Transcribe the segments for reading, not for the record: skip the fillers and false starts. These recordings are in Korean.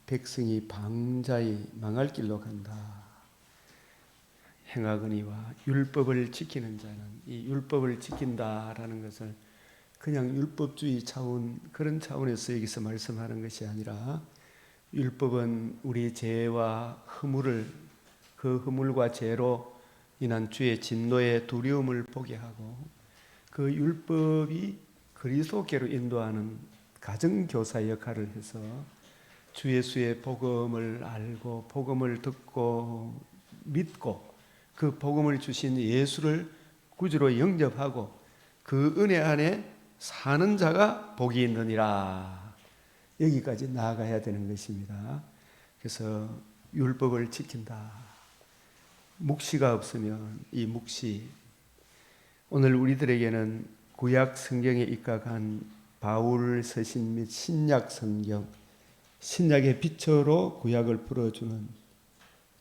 백성이 방자히 망할 길로 간다. 행하거니와 율법을 지키는 자는, 이 율법을 지킨다라는 것을 그냥 율법주의 차원, 그런 차원에서 여기서 말씀하는 것이 아니라, 율법은 우리 죄와 허물을, 그 허물과 죄로 인한 주의 진노의 두려움을 보게 하고, 그 율법이 그리스도께로 인도하는 가정교사 역할을 해서 주 예수의 복음을 알고 복음을 듣고 믿고 그 복음을 주신 예수를 구주로 영접하고 그 은혜 안에 사는 자가 복이 있느니라. 여기까지 나아가야 되는 것입니다. 그래서 율법을 지킨다. 묵시가 없으면 이 묵시, 오늘 우리들에게는 구약 성경에 입각한 바울 서신 및 신약 성경, 신약의 빛으로 구약을 풀어주는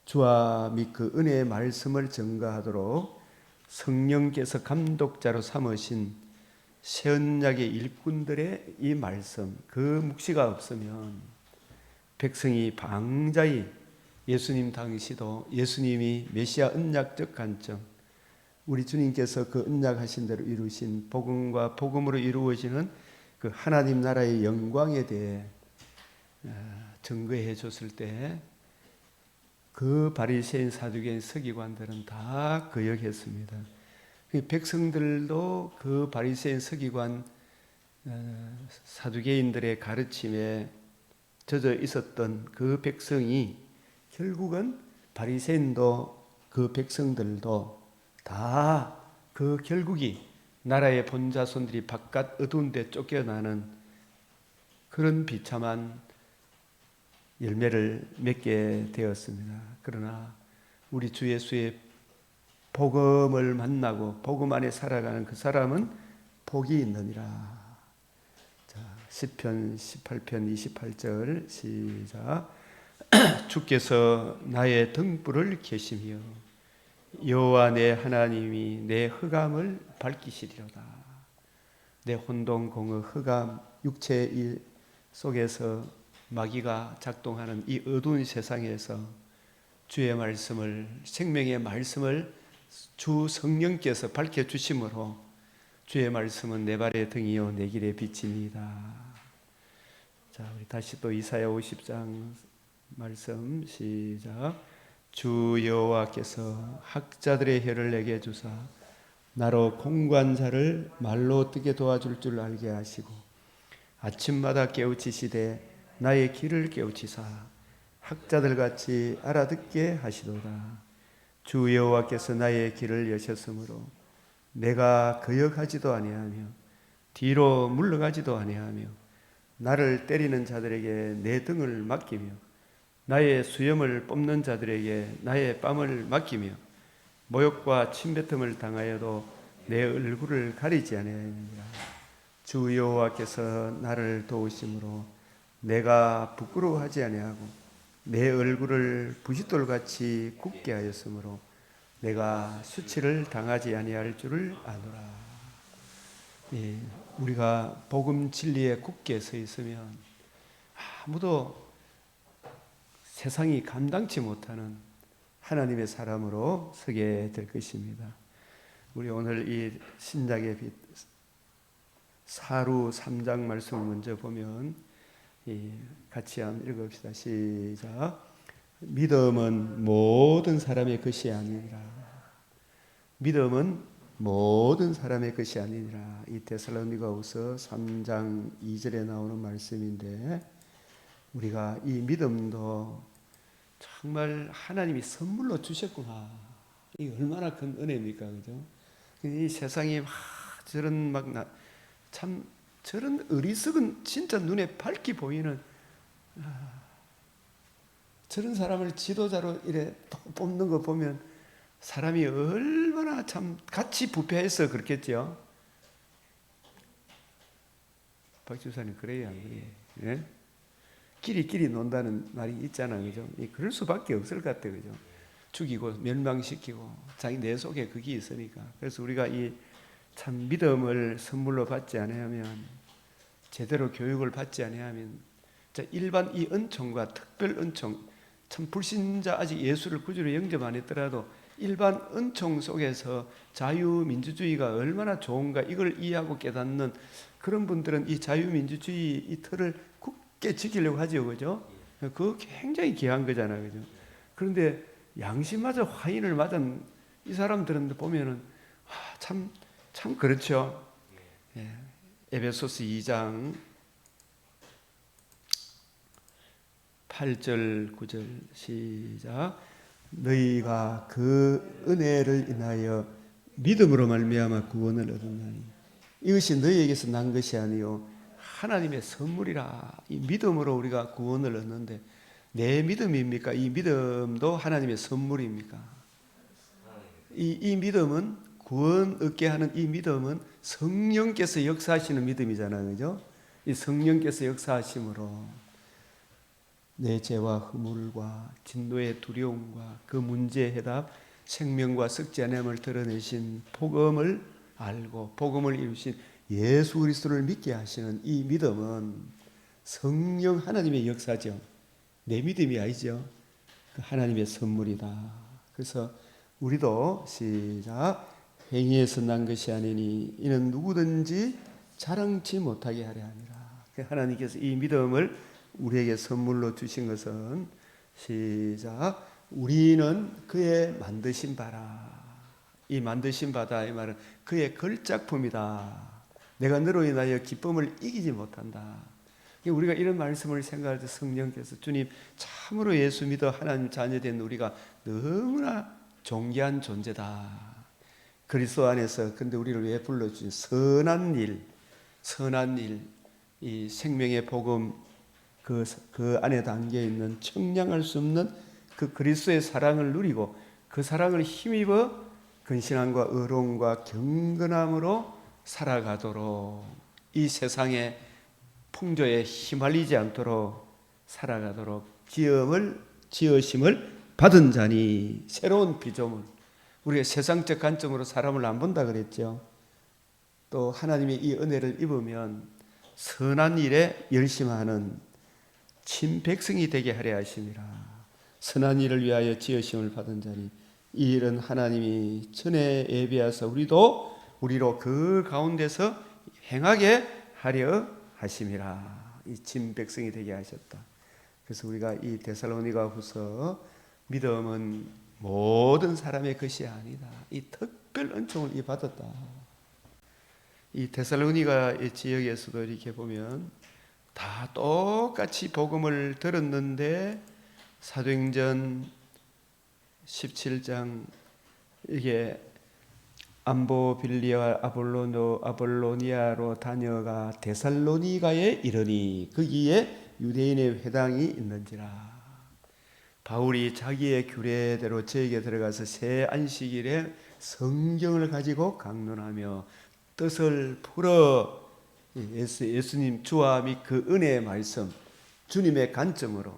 주와 및 그 은혜의 말씀을 증거하도록 성령께서 감독자로 삼으신 새언약의 일꾼들의 이 말씀, 그 묵시가 없으면 백성이 방자히, 예수님 당시도 예수님이 메시아 언약적 관점, 우리 주님께서 그 언약하신 대로 이루신 복음과 복음으로 이루어지는 그 하나님 나라의 영광에 대해 증거해 줬을 때 그 바리새인 사두개인 서기관들은 다 거역했습니다. 백성들도 그 바리새인 서기관 사두개인들의 가르침에 젖어 있었던 그 백성이 결국은 바리새인도 그 백성들도 다 그 결국이 나라의 본자손들이 바깥 어두운 데 쫓겨나는 그런 비참한 열매를 맺게 되었습니다. 그러나 우리 주 예수의 복음을 만나고 복음 안에 살아가는 그 사람은 복이 있느니라. 자, 시편 18편 28절 시작. 주께서 나의 등불을 켜시며 여호와 내 하나님이 내 흑암을 밝히시리로다. 내 혼돈공허 흑암 육체의 일 속에서 마귀가 작동하는 이 어두운 세상에서 주의 말씀을, 생명의 말씀을 주 성령께서 밝혀주심으로 주의 말씀은 내 발의 등이요 내 길의 빛입니다. 자, 우리 다시 또 이사야 50장 말씀 시작. 주 여호와께서 학자들의 혀를 내게 주사 나로 공관자를 말로 뜨게 도와줄 줄 알게 하시고 아침마다 깨우치시되 나의 길을 깨우치사 학자들같이 알아듣게 하시도다. 주 여호와께서 나의 길을 여셨으므로 내가 거역하지도 아니하며 뒤로 물러가지도 아니하며 나를 때리는 자들에게 내 등을 맡기며 나의 수염을 뽑는 자들에게 나의 뺨을 맡기며 모욕과 침뱉음을 당하여도 내 얼굴을 가리지 아니하느니라. 주 여호와께서 나를 도우심으로 내가 부끄러워하지 아니하고 내 얼굴을 부싯돌같이 굳게 하였으므로 내가 수치를 당하지 아니할 줄을 아노라. 예, 우리가 복음 진리에 굳게 서 있으면 아무도 세상이 감당치 못하는 하나님의 사람으로 서게 될 것입니다. 우리 오늘 이 신약의 빛 사루 3장 말씀을 먼저 보면 같이 한번 읽읍시다. 시작. 믿음은 모든 사람의 것이 아니니라. 믿음은 모든 사람의 것이 아니니라. 이 데살로니가후서 3장 2절에 나오는 말씀인데, 우리가 이 믿음도 정말 하나님이 선물로 주셨구나. 이 얼마나 큰 은혜입니까, 그죠? 이 세상이 저런 어리석은 진짜 눈에 밝게 보이는 저런 사람을 지도자로 이래 뽑는 거 보면 사람이 얼마나 참 같이 부패해서 그렇겠죠. 박 집사님 그래요, 안 그래요? 예? 끼리끼리 논다는 말이 있잖아요, 그죠? 그럴 수밖에 없을 것 같아요, 그죠? 죽이고 멸망시키고 자기 내 속에 그게 있으니까. 그래서 우리가 이 참 믿음을 선물로 받지 아니하면, 제대로 교육을 받지 아니하면 일반 이 은총과 특별 은총, 참 불신자 아직 예수를 구주로 영접 안 했더라도 일반 은총 속에서 자유민주주의가 얼마나 좋은가 이걸 이해하고 깨닫는 그런 분들은 이 자유민주주의 이 틀을 굳게 지키려고 하죠, 그죠? 그거 굉장히 귀한 거잖아요, 그죠? 그런데 양심마저 화인을 맞은 이 사람들은 보면은 참 그렇죠. 예. 에베소서 2장 8절 9절 시작. 너희가 그 은혜를 인하여 믿음으로 말미암아 구원을 얻었나니 이것이 너희에게서 난 것이 아니요 하나님의 선물이라. 이 믿음으로 우리가 구원을 얻는데 내 믿음입니까? 이 믿음도 하나님의 선물입니까? 이 믿음은 구원 얻게 하는 이 믿음은 성령께서 역사하시는 믿음이잖아요, 그죠? 이 성령께서 역사하심으로 내 죄와 허물과 진노의 두려움과 그 문제의 해답, 생명과 썩지 않음을 드러내신 복음을 알고 복음을 이루신 예수 그리스도를 믿게 하시는 이 믿음은 성령 하나님의 역사죠. 내 믿음이 아니죠. 그 하나님의 선물이다. 그래서 우리도 시작. 행위에서 난 것이 아니니 이는 누구든지 자랑치 못하게 하려 함이라. 하나님께서 이 믿음을 우리에게 선물로 주신 것은 시작. 우리는 그의 만드신 바라. 이 만드신 바다 이 말은 그의 걸작품이다. 내가 너로 인하여 기쁨을 이기지 못한다. 우리가 이런 말씀을 생각할 때 성령께서 주님 참으로 예수 믿어 하나님 자녀된 우리가 너무나 존귀한 존재다. 그리스도 안에서 근데 우리를 왜 불러주신 선한 일, 이 생명의 복음 그 안에 담겨 있는 청량할 수 없는 그 그리스도의 사랑을 누리고 그 사랑을 힘입어 근신함과 의로움과 경건함으로 살아가도록 이 세상의 풍조에 휘말리지 않도록 살아가도록 지으심을 받은 자니 새로운 피조물. 우리가 세상적 관점으로 사람을 안 본다 그랬죠. 또 하나님의 이 은혜를 입으면 선한 일에 열심하는 친백성이 되게 하려 하심이라. 선한 일을 위하여 지으심을 받은 자니 이 일은 하나님이 전에 예비하사 우리로 그 가운데서 행하게 하려 하심이라. 이 친백성이 되게 하셨다. 그래서 우리가 이 데살로니가후서 믿음은 모든 사람의 것이 아니다. 이 특별 은총을 받았다. 이 데살로니가 지역에서도 이렇게 보면 다 똑같이 복음을 들었는데 사도행전 17장 이게 암보빌리아 아볼로니아로 다녀가 데살로니가에 이르니 거기에 유대인의 회당이 있는지라. 바울이 자기의 규례대로 저에게 들어가서 새 안식일에 성경을 가지고 강론하며 뜻을 풀어 예수님 주와 및 그 은혜의 말씀 주님의 관점으로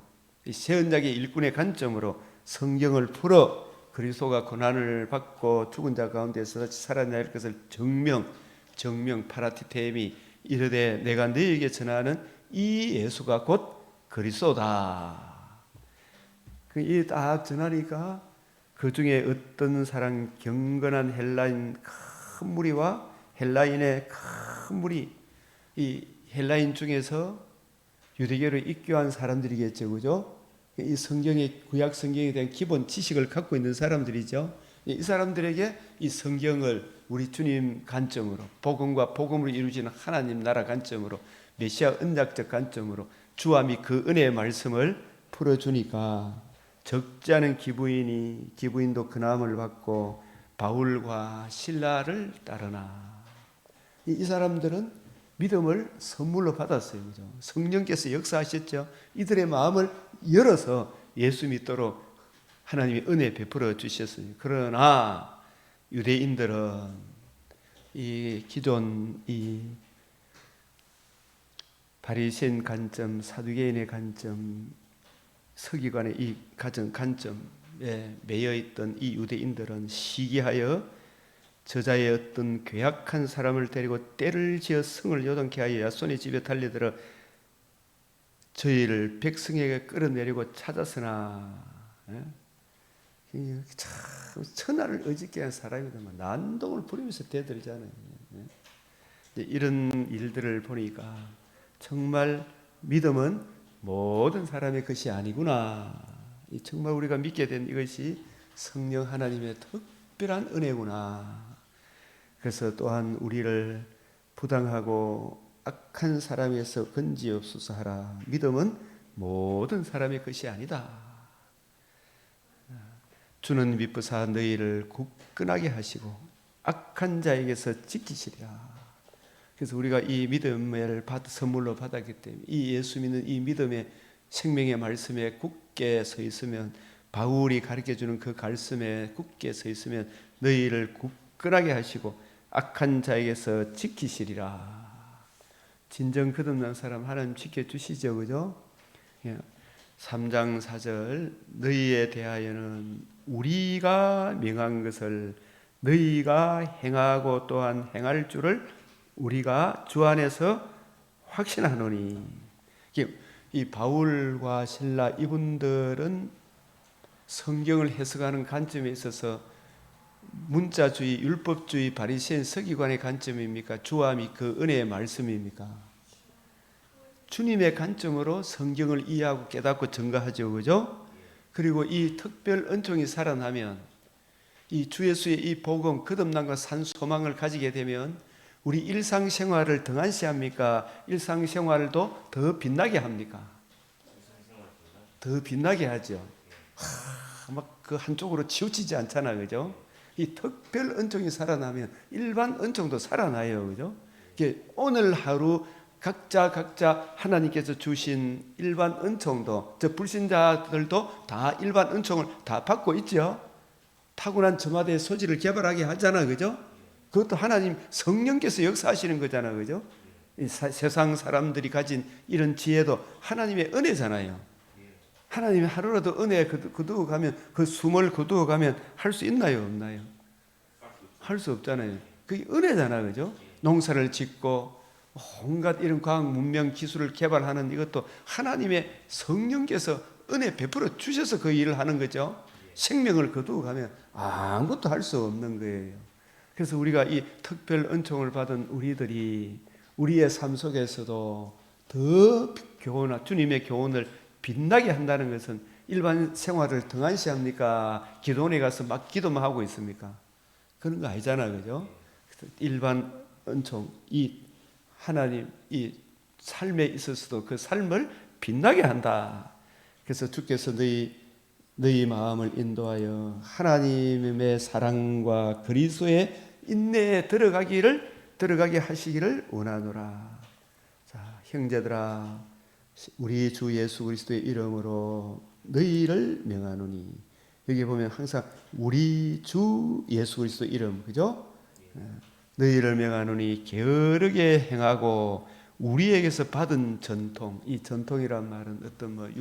새 언약의 일꾼의 관점으로 성경을 풀어 그리스도가 고난을 받고 죽은 자 가운데서 살아날 것을 정명 파라티테미 이르되 내가 너희에게 전하는 이 예수가 곧 그리스도다. 이 딱 전하니까 그 중에 어떤 사람 경건한 헬라인 큰 무리와 헬라인의 큰 무리, 이 헬라인 중에서 유대교를 입교한 사람들이겠죠, 그죠? 이 성경의 구약 성경에 대한 기본 지식을 갖고 있는 사람들이죠. 이 사람들에게 이 성경을 우리 주님 관점으로 복음과 복음을 이루시는 하나님 나라 관점으로 메시아 언약적 관점으로 주와 및 그 은혜의 말씀을 풀어주니까 적지 않은 기부인도 근함을 받고 바울과 실라를 따르나. 이 사람들은 믿음을 선물로 받았어요. 그죠? 성령께서 역사하셨죠. 이들의 마음을 열어서 예수 믿도록 하나님이 은혜 베풀어 주셨어요. 그러나 유대인들은 이 기존 이 바리새인 관점, 사두개인의 관점, 서기관의 이 가정 관점에 매여 있던 이 유대인들은 시기하여 저자의 어떤 괴악한 사람을 데리고 때를 지어 성을 요동케 하여 야손의 집에 달려들어 저희를 백성에게 끌어내리고 찾았으나, 참 천하를 어짓게 한 사람이더만 난동을 부리면서 대들잖아요. 이런 일들을 보니까 정말 믿음은 모든 사람의 것이 아니구나. 정말 우리가 믿게 된 이것이 성령 하나님의 특별한 은혜구나. 그래서 또한 우리를 부당하고 악한 사람에서 건지옵소서 하라. 믿음은 모든 사람의 것이 아니다. 주는 미쁘사 너희를 굳건하게 하시고 악한 자에게서 지키시리라. 그래서 우리가 이 믿음을 선물로 받았기 때문에 이 예수 믿는 이 믿음의 생명의 말씀에 굳게 서 있으면, 바울이 가르쳐주는 그 말씀에 굳게 서 있으면 너희를 굳건하게 하시고 악한 자에게서 지키시리라. 진정 거듭난 사람 하나님 지켜주시죠, 그죠? 3장 4절 너희에 대하여는 우리가 명한 것을 너희가 행하고 또한 행할 줄을 우리가 주 안에서 확신하노니. 이 바울과 실라 이분들은 성경을 해석하는 관점에 있어서 문자주의, 율법주의, 바리새인, 서기관의 관점입니까? 주함이 그 은혜의 말씀입니까? 주님의 관점으로 성경을 이해하고 깨닫고 증거하죠, 그죠? 그리고 이 특별 은총이 살아나면, 이 주 예수의 이 복음, 거듭남과 산 소망을 가지게 되면 우리 일상생활을 등한시합니까? 일상생활도 더 빛나게 합니까? 더 빛나게 하죠. 막 그 한쪽으로 치우치지 않잖아, 그죠? 이 특별 은총이 살아나면 일반 은총도 살아나요, 그죠? 오늘 하루 각자 하나님께서 주신 일반 은총도, 저 불신자들도 다 일반 은총을 다 받고 있죠. 타고난 저마다의 소질을 개발하게 하잖아, 그죠? 그것도 하나님 성령께서 역사하시는 거잖아, 그죠? 세상 사람들이 가진 이런 지혜도 하나님의 은혜잖아요. 하나님이 하루라도 은혜 거두어 가면, 그 숨을 거두어 가면 할 수 있나요, 없나요? 할 수 없잖아요. 그게 은혜잖아, 그죠? 농사를 짓고 온갖 이런 과학 문명 기술을 개발하는 이것도 하나님의 성령께서 은혜 베풀어 주셔서 그 일을 하는 거죠. 생명을 거두어 가면 아무것도 할 수 없는 거예요. 그래서 우리가 이 특별 은총을 받은 우리들이 우리의 삶 속에서도 더 교훈, 주님의 교훈을 빛나게 한다는 것은 일반 생활을 등한시합니까? 기도원에 가서 막 기도만 하고 있습니까? 그런 거 아니잖아, 그죠? 일반 은총, 이 하나님 이 삶에 있어서도 그 삶을 빛나게 한다. 그래서 주께서 너희 마음을 인도하여 하나님의 사랑과 그리스도의 인내에 들어가게 하시기를 원하노라. 자, 형제들아, 우리 주 예수 그리스도의 이름으로 너희를 명하노니. 여기 보면 항상 우리 주 예수 그리스도 이름, 그죠? 너희를 명하노니 게으르게 행하고 우리에게서 받은 전통, 이 전통이란 말은 어떤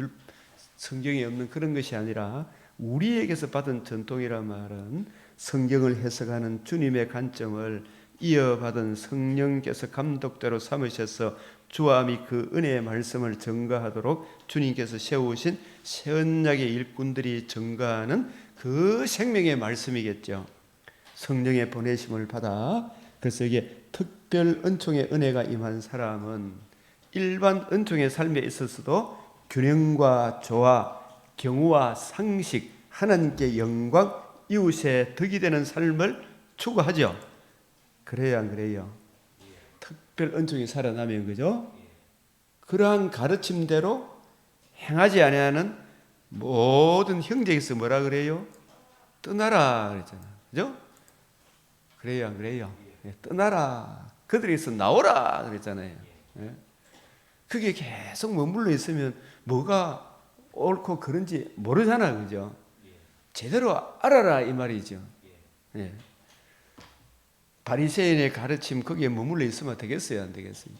성경에 없는 그런 것이 아니라 우리에게서 받은 전통이란 말은 성경을 해석하는 주님의 관점을 이어받은 성령께서 감독자로 삼으셔서 주함이 그 은혜의 말씀을 증거하도록 주님께서 세우신 새 언약의 일꾼들이 증거하는 그 생명의 말씀이겠죠. 성령의 보내심을 받아, 그래서 이게 특별 은총의 은혜가 임한 사람은 일반 은총의 삶에 있어서도 균형과 조화, 경우와 상식, 하나님께 영광, 이웃의 덕이 되는 삶을 추구하죠. 그래야 안 그래요? 특별 은총이 살아나면, 그죠? 그러한 가르침대로 행하지 아니하는 모든 형제에게서 뭐라 그래요? 떠나라 그랬잖아, 그죠? 그래요, 안 그래요? 떠나라, 그들에게서 나오라 그랬잖아요. 그게 계속 머물러 있으면 뭐가 옳고 그른지 모르잖아, 그죠? 제대로 알아라 이 말이죠. 바리새인의 가르침 거기에 머물러 있으면 되겠어요, 안 되겠어요?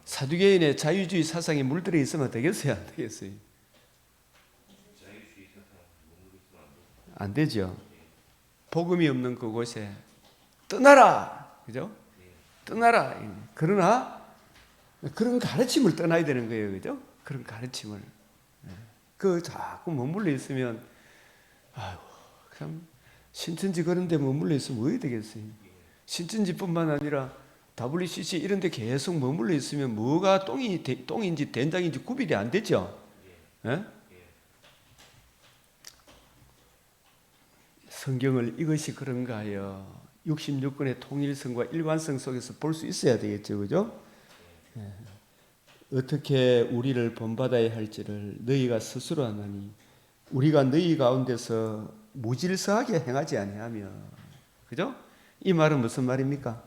사두개인의 자유주의 사상에 물들어 있으면 되겠어요, 안 되겠어요? 안 되죠. 복음이 없는 그곳에 떠나라, 그죠? 떠나라. 그러나 그런 가르침을 떠나야 되는 거예요, 그죠? 그런 가르침을. 그 자꾸 머물러 있으면, 아유, 참 신천지 그런 데 머물러 있으면 뭐 해야 되겠어요? 신천지뿐만 아니라 WCC 이런 데 계속 머물러 있으면 뭐가 똥인지 된장인지 구별이 안 되죠? 예? 성경을 이것이 그런가 하여 66권의 통일성과 일관성 속에서 볼 수 있어야 되겠죠, 그죠? 예. 어떻게 우리를 본받아야 할지를 너희가 스스로 하나니 우리가 너희 가운데서 무질서하게 행하지 아니하며, 그죠? 이 말은 무슨 말입니까?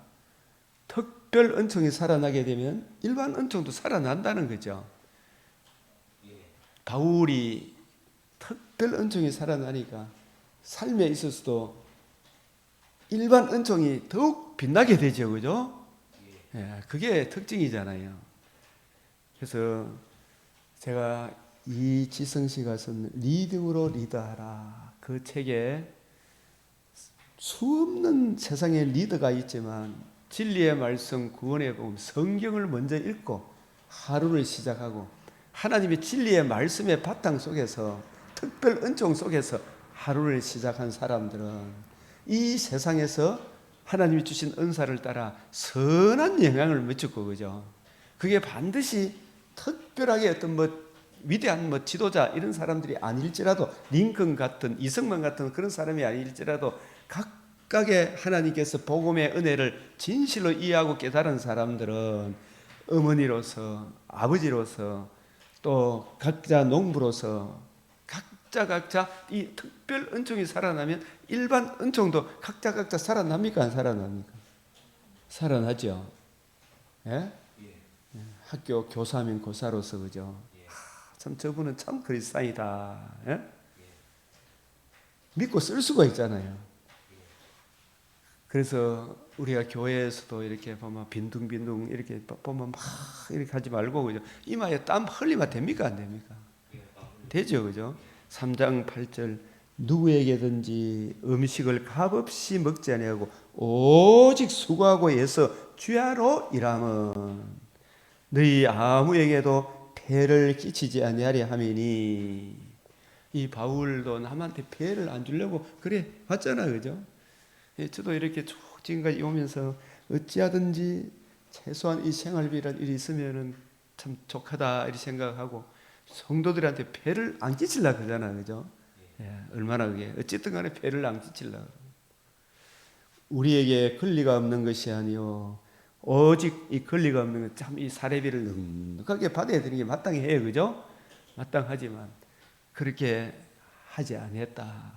특별 은총이 살아나게 되면 일반 은총도 살아난다는 거죠. 바울이 특별 은총이 살아나니까 삶에 있어서도 일반 은총이 더욱 빛나게 되죠, 그죠? 예, 그게 특징이잖아요. 그래서 제가 이지성 씨가 쓴 리듬으로 리더하라 그 책에 수없는 세상에 리더가 있지만 진리의 말씀 구원에 보면 성경을 먼저 읽고 하루를 시작하고 하나님의 진리의 말씀의 바탕 속에서 특별 은총 속에서 하루를 시작한 사람들은 이 세상에서 하나님이 주신 은사를 따라 선한 영향을 미쳤고, 그죠? 그게 반드시 특별하게 어떤 위대한 지도자 이런 사람들이 아닐지라도 링컨 같은 이승만 같은 그런 사람이 아닐지라도 각각의 하나님께서 복음의 은혜를 진실로 이해하고 깨달은 사람들은 어머니로서 아버지로서 또 각자 농부로서 각자 이 특별 은총이 살아나면 일반 은총도 각자 살아납니까? 안 살아납니까? 살아나죠. 예? 학교 교사면 교사로서, 그죠? 참 저분은 참 그리스도인이다. 예? 믿고 쓸 수가 있잖아요. 그래서 우리가 교회에서도 이렇게 보면 빈둥빈둥 이렇게 보면 막 이렇게 하지 말고, 그죠? 이마에 땀 흘리면 됩니까? 안 됩니까? 되죠, 그죠? 3장 8절 누구에게든지 음식을 값없이 먹지 아니하고 오직 수고하고 애써 주야로 일함은 너희 아무에게도 폐를 끼치지 아니하리 하미니. 이 바울도 남한테 폐를 안 주려고 그래 왔잖아요, 그죠? 저도 이렇게 쭉 지금까지 오면서 어찌하든지 최소한 이 생활비란 일이 있으면은 참 족하다 이렇게 생각하고 성도들한테 폐를 안 끼치려고 그러잖아요, 그죠? 예, 얼마나 그게 어쨌든 간에 폐를 안 끼치려고. 우리에게 권리가 없는 것이 아니요 오직 이 권리가 없는 것, 참 이 사례비를 넉넉하게 받아야 되는 게 마땅해요, 그죠? 마땅하지만 그렇게 하지 아니했다.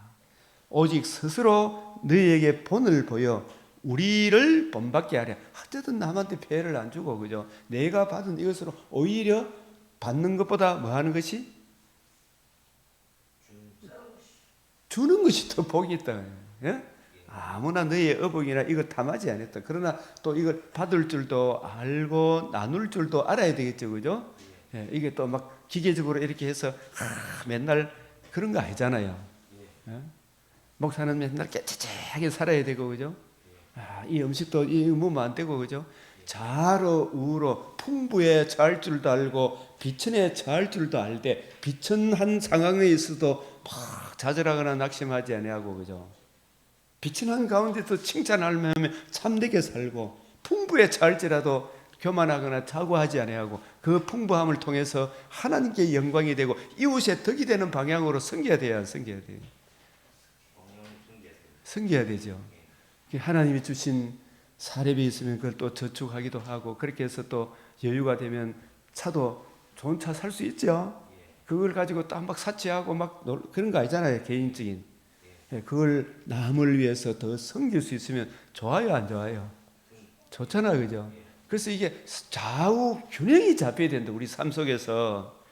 오직 스스로 너희에게 본을 보여 우리를 본받게 하려. 어쨌든 남한테 폐를 안 주고, 그죠? 내가 받은 이것으로 오히려 받는 것보다 뭐 하는 것이? 주는 것이 더 복이 있다. 예? 아무나 너희의 어복이나 이거 탐하지 않았다. 그러나 또 이걸 받을 줄도 알고 나눌 줄도 알아야 되겠죠, 그죠? 예, 이게 또 막 기계적으로 이렇게 해서 맨날 그런 거 아니잖아요. 예? 목사는 맨날 깨끗하게 살아야 되고, 그죠? 이 음식도 이 먹으면 안 되고, 그죠? 자로 우로 풍부에 잘 줄도 알고 비천에 잘 줄도 알되 비천한 상황에 있어도 막 좌절하거나 낙심하지 아니하고, 그죠? 비천한 가운데서 칭찬하면 참되게 살고 풍부에 잘지라도 교만하거나 자고하지 아니하고 그 풍부함을 통해서 하나님께 영광이 되고 이웃의 덕이 되는 방향으로 섬겨야 돼요, 섬겨야 돼요. 섬겨야 되죠. 하나님이 주신 사례비 있으면 그걸 또 저축하기도 하고 그렇게 해서 또 여유가 되면 차도 좋은 차 살 수 있죠. 그걸 가지고 또 막 사치하고 막 그런 거 아니잖아요, 개인적인. 그걸 남을 위해서 더 섬길 수 있으면 좋아요, 안 좋아요? 좋잖아요, 그죠? 그래서 이게 좌우 균형이 잡혀야 된다, 우리 삶 속에서.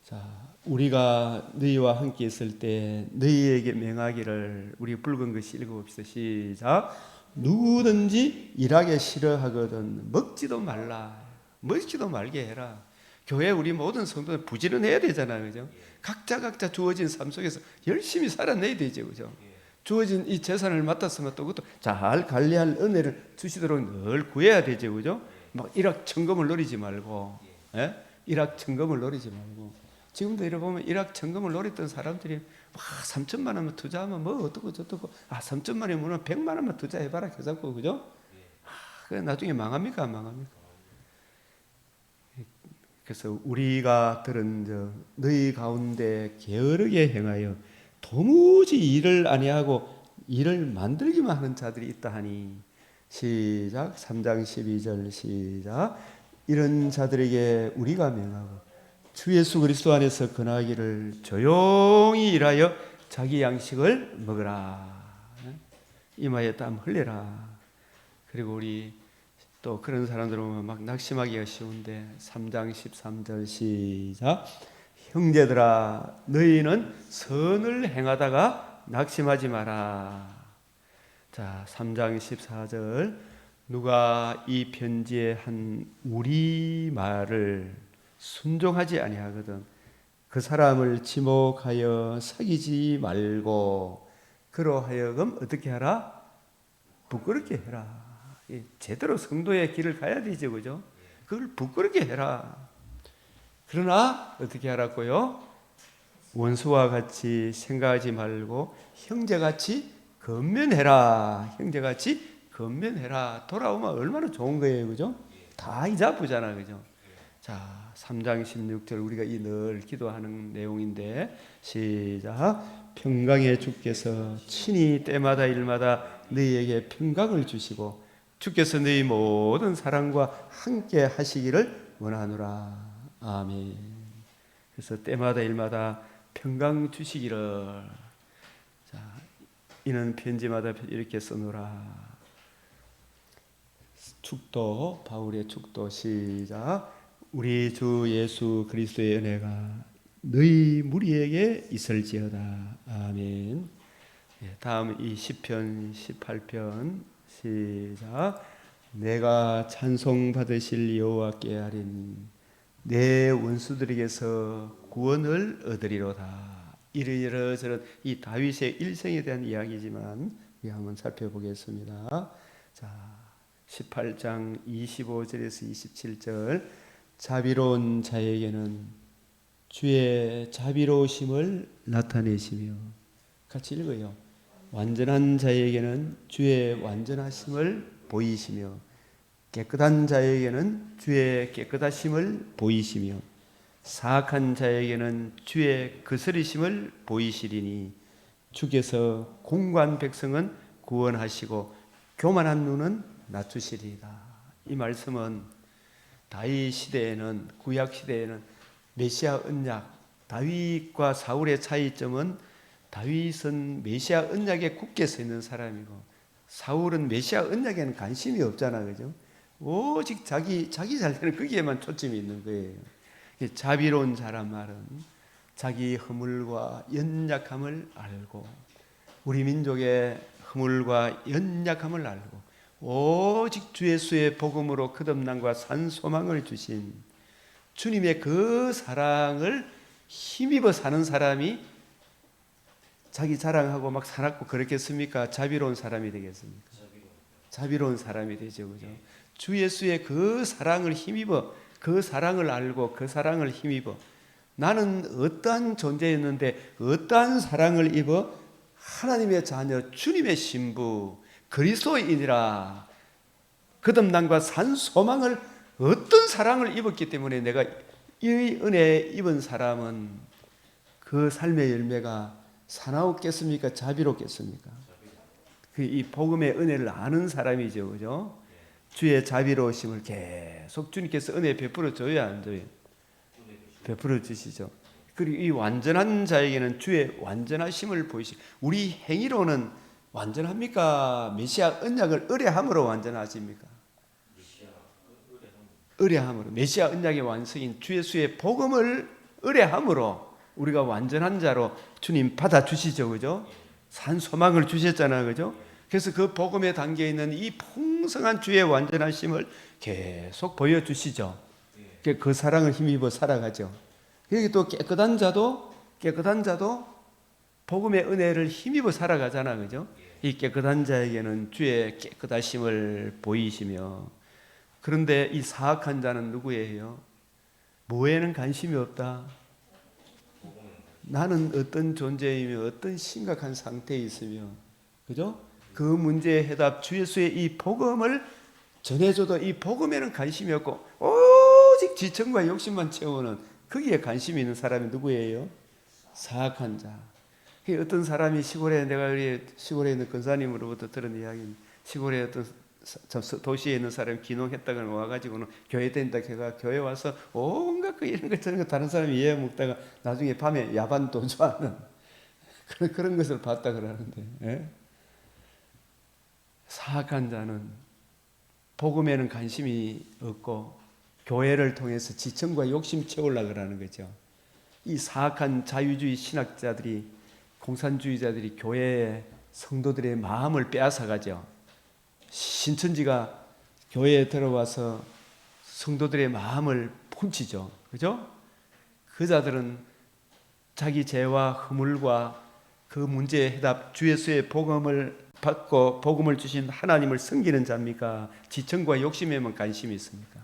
자, 우리가 너희와 함께 있을 때 너희에게 명하기를, 우리 붉은 글씨 읽어봅시다. 시작. 누구든지 일하기 싫어하거든 먹지도 말라. 먹지도 말게 해라. 교회 우리 모든 성도는 부지런해야 되잖아요, 그죠? 각자 주어진 삶 속에서 열심히 살아내야 되죠, 그죠? 주어진 이 재산을 맡았으면 또 그것도 잘 관리할 은혜를 주시도록 늘 구해야 되죠, 그죠? 막 일확천금을 노리지 말고, 예? 일확천금을 노리지 말고. 지금도 이래 보면 일확천금을 노렸던 사람들이 와 3천만 원만 투자하면 뭐 어떻고 저떻고, 3천만 원이면 100만 원만 투자해봐라 교잡고, 그죠? 그래 나중에 망합니까 안 망합니까? 그래서 우리가 들은 너희 가운데 게으르게 행하여 도무지 일을 아니하고 일을 만들기만 하는 자들이 있다 하니, 시작. 3장 12절 시작. 이런 자들에게 우리가 명하고 주 예수 그리스도 안에서 근하기를 조용히 일하여 자기 양식을 먹으라. 이마에 땀 흘려라. 그리고 우리 또 그런 사람들 보면 막 낙심하기가 쉬운데 3장 13절 시작. 형제들아 너희는 선을 행하다가 낙심하지 마라. 자, 3장 14절. 누가 이 편지에 한 우리 말을 순종하지 아니하거든 그 사람을 지목하여 사귀지 말고 그로 하여금 어떻게 하라? 부끄럽게 해라. 제대로 성도의 길을 가야 되죠, 그죠? 그걸 부끄럽게 해라. 그러나 어떻게 하라고요? 원수와 같이 생각하지 말고 형제같이 건면해라. 형제같이 건면해라. 돌아오면 얼마나 좋은 거예요, 그죠? 다 이자부잖아, 그죠? 자, 3장 16절 우리가 이 늘 기도하는 내용인데 시작. 평강의 주께서 친히 때마다 일마다 너희에게 평강을 주시고 주께서 너희 모든 사랑과 함께 하시기를 원하노라. 아멘. 그래서 때마다 일마다 평강 주시기를. 자, 이는 편지마다 이렇게 써놓으라. 축도, 바울의 축도 시작. 우리 주 예수 그리스도의 은혜가 너희 무리에게 있을지어다. 아멘. 다음 이 시편 18편 시작. 내가 찬송 받으실 여호와께 하리니 내 원수들에게서 구원을 얻으리로다. 이러저런 이 다윗의 일생에 대한 이야기지만 우리 한번 살펴보겠습니다. 자, 18장 25절에서 27절. 자비로운 자에게는 주의 자비로우심을 나타내시며, 같이 읽어요. 완전한 자에게는 주의 완전하심을 보이시며 깨끗한 자에게는 주의 깨끗하심을 보이시며 사악한 자에게는 주의 거스리심을 보이시리니 주께서 공고한 백성은 구원하시고 교만한 눈은 낮추시리이다. 이 말씀은 다윗 시대에는, 구약 시대에는 메시아 언약, 다윗과 사울의 차이점은 다윗은 메시아 언약에 굳게 서 있는 사람이고 사울은 메시아 언약에는 관심이 없잖아, 그죠? 오직 자기 잘 되는 거기에만 초점이 있는 거예요. 자비로운 자란 말은 자기 허물과 연약함을 알고, 우리 민족의 허물과 연약함을 알고 오직 주 예수의 복음으로 거듭남과 산 소망을 주신 주님의 그 사랑을 힘입어 사는 사람이 자기 자랑하고 막 사납고 그렇겠습니까? 자비로운 사람이 되겠습니까? 자비로운 사람이 되죠, 그죠? 주 예수의 그 사랑을 힘입어, 그 사랑을 알고 그 사랑을 힘입어, 나는 어떠한 존재였는데 어떠한 사랑을 입어 하나님의 자녀, 주님의 신부, 그리스도인이라 거듭남과 산 소망을, 어떤 사랑을 입었기 때문에 내가 이 은혜 입은 사람은 그 삶의 열매가 사나웠겠습니까? 자비롭겠습니까? 이 복음의 은혜를 아는 사람이죠, 그죠? 주의 자비로우심을 계속 주님께서 은혜 베풀어 줘야 안 줘요? 베풀어 주시죠. 그리고 이 완전한 자에게는 주의 완전하심을 보이시고, 우리 행위로는 완전합니까? 메시아 언약을 의뢰함으로 완전하십니까? 의뢰함으로, 메시아 언약의 완성인 주 예수의 복음을 의뢰함으로 우리가 완전한 자로 주님 받아주시죠, 그죠? 산 소망을 주셨잖아요, 그죠? 그래서 그 복음에 담겨 있는 이 풍성한 주의 완전하심을 계속 보여주시죠. 그 사랑을 힘입어 살아가죠. 여기 또 깨끗한 자도 복음의 은혜를 힘입어 살아가잖아, 그죠? 이 깨끗한 자에게는 주의 깨끗하심을 보이시며 그런데 이 사악한 자는 누구예요? 뭐에는 관심이 없다. 나는 어떤 존재이며 어떤 심각한 상태에 있으며, 그죠? 그 문제의 해답 주 예수의 이 복음을 전해줘도 이 복음에는 관심이 없고 오직 지천과 욕심만 채우는, 거기에 관심이 있는 사람이 누구예요? 사악한 자. 어떤 사람이 시골에, 내가 우리 시골에 있는 권사님으로부터 들은 이야기입니다. 시골에 어떤 도시에 있는 사람이 기농했다가 와가지고는 교회 다닌다 해가 교회 와서 온갖 거 이런 거 저런 거 다른 사람이 이해 먹다가 나중에 밤에 야반 도주하는 그런 것을 봤다 그러는데, 예? 사악한 자는 복음에는 관심이 없고 교회를 통해서 지천과 욕심 채우려고 그러는 거죠. 이 사악한 자유주의 신학자들이, 공산주의자들이 교회의 성도들의 마음을 빼앗아가죠. 신천지가 교회에 들어와서 성도들의 마음을 훔치죠. 그죠? 그 자들은 자기 죄와 허물과 그 문제의 해답 주 예수의 복음을 받고 복음을 주신 하나님을 섬기는 자입니까? 지천과 욕심에만 관심이 있습니까?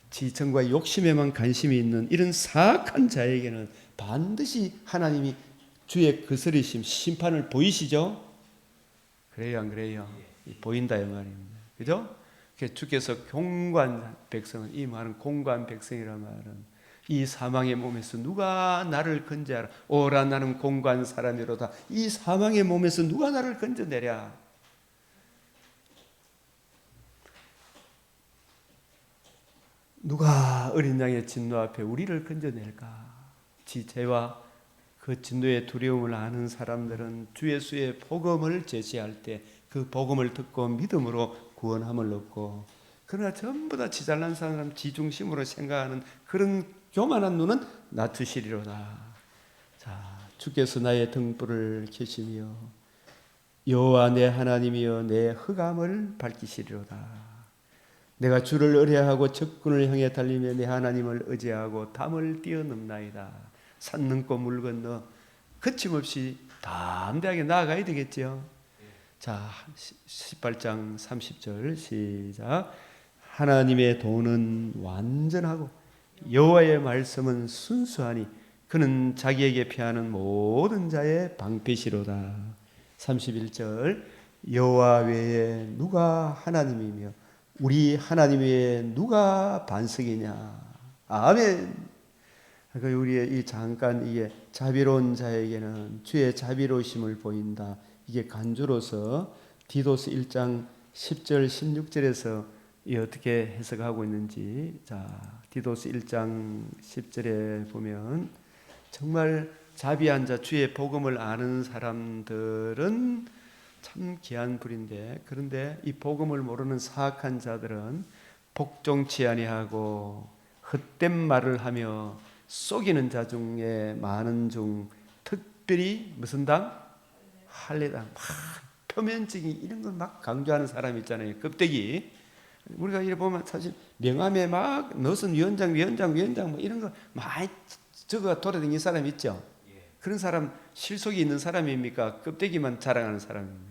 지천과 욕심에만 관심이 있는 이런 사악한 자에게는 반드시 하나님이 주의 거스르심, 심판을 보이시죠? 그래요, 안 그래요? 보인다 이 말입니다. 그죠? 주께서 공고한 백성은, 이 말은 공고한 백성이란 말은 이 사망의 몸에서 누가 나를 건져라. 오라 나는 공고한 사람이로다. 이 사망의 몸에서 누가 나를 건져내랴. 누가 어린 양의 진노 앞에 우리를 건져낼까? 지 죄와 그 진노의 두려움을 아는 사람들은 주 예수의 복음을 제시할 때 그 복음을 듣고 믿음으로 구원함을 얻고, 그러나 전부 다 지 잘난 사람, 지 중심으로 생각하는 그런 교만한 눈은 낮추시리로다. 자, 주께서 나의 등불을 켜시며 여호와 내 하나님이여 내 흑암을 밝히시리로다. 내가 주를 의뢰하고 적군을 향해 달리며 내 하나님을 의지하고 담을 뛰어넘나이다. 산 넘고 물 건너 거침없이 담대하게 나아가야 되겠죠. 자, 18장 30절 시작. 하나님의 도는 완전하고 여호와의 말씀은 순수하니 그는 자기에게 피하는 모든 자의 방패시로다. 31절 여호와 외에 누가 하나님이며 우리 하나님 외에 누가 반석이냐. 아멘. 그러니까 우리의 이 잠깐 이게 자비로운 자에게는 주의 자비로우심을 보인다. 이게 간주로서 디도스 1장 10절 16절에서 이 어떻게 해석하고 있는지, 자 디도스 1장 10절에 보면 정말 자비한 자, 주의 복음을 아는 사람들은 참 귀한 불인데, 그런데 이 복음을 모르는 사악한 자들은 복종치 아니하고 헛된 말을 하며 속이는 자 중에 많은 중 특별히 무슨 당? 할례당. 막 표면적인 이런 걸 막 강조하는 사람 있잖아요. 껍데기. 우리가 이래 보면 사실 명함에 막 너선 위원장 뭐 이런 거 많이 적어 돌아다니는 사람 있죠. 그런 사람 실속이 있는 사람입니까? 껍데기만 자랑하는 사람입니까?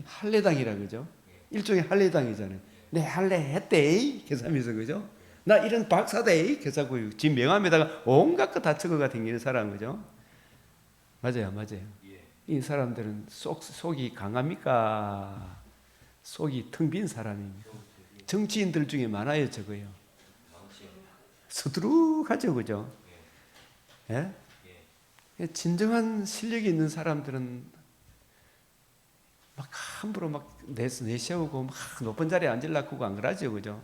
할례당이라 그죠? 일종의 할례당이잖아요. 내 할례 했대 계산하면서, 그죠? 나 이런 박사대 계산하고 지 명함에다가 온갖 거 다 적어가 다니는 사람, 그죠? 맞아요. 이 사람들은 속이 강합니까? 속이 텅 빈 사람입니까? 정치인들 중에 많아요, 적어요. 수두룩하죠, 그죠? 예? 진정한 실력이 있는 사람들은 막 함부로 막 내세우고 막 높은 자리에 앉으려고 안 그러죠, 그죠?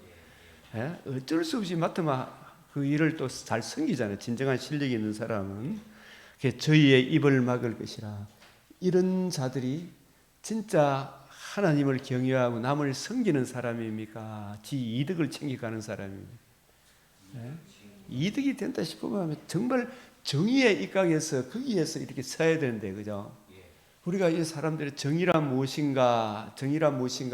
예? 어쩔 수 없이 맡으면 그 일을 또 잘 섬기잖아요. 진정한 실력이 있는 사람은 저희의 입을 막을 것이라. 이런 자들이 진짜 하나님을 경외하고 남을 섬기는 사람입니까? 지 이득을 챙겨가는 사람입니까? 네? 이득이 된다 싶으면 정말 정의의 입각에서 거기에서 이렇게 서야 되는데, 그죠? 우리가 이 사람들의 정의란 무엇인가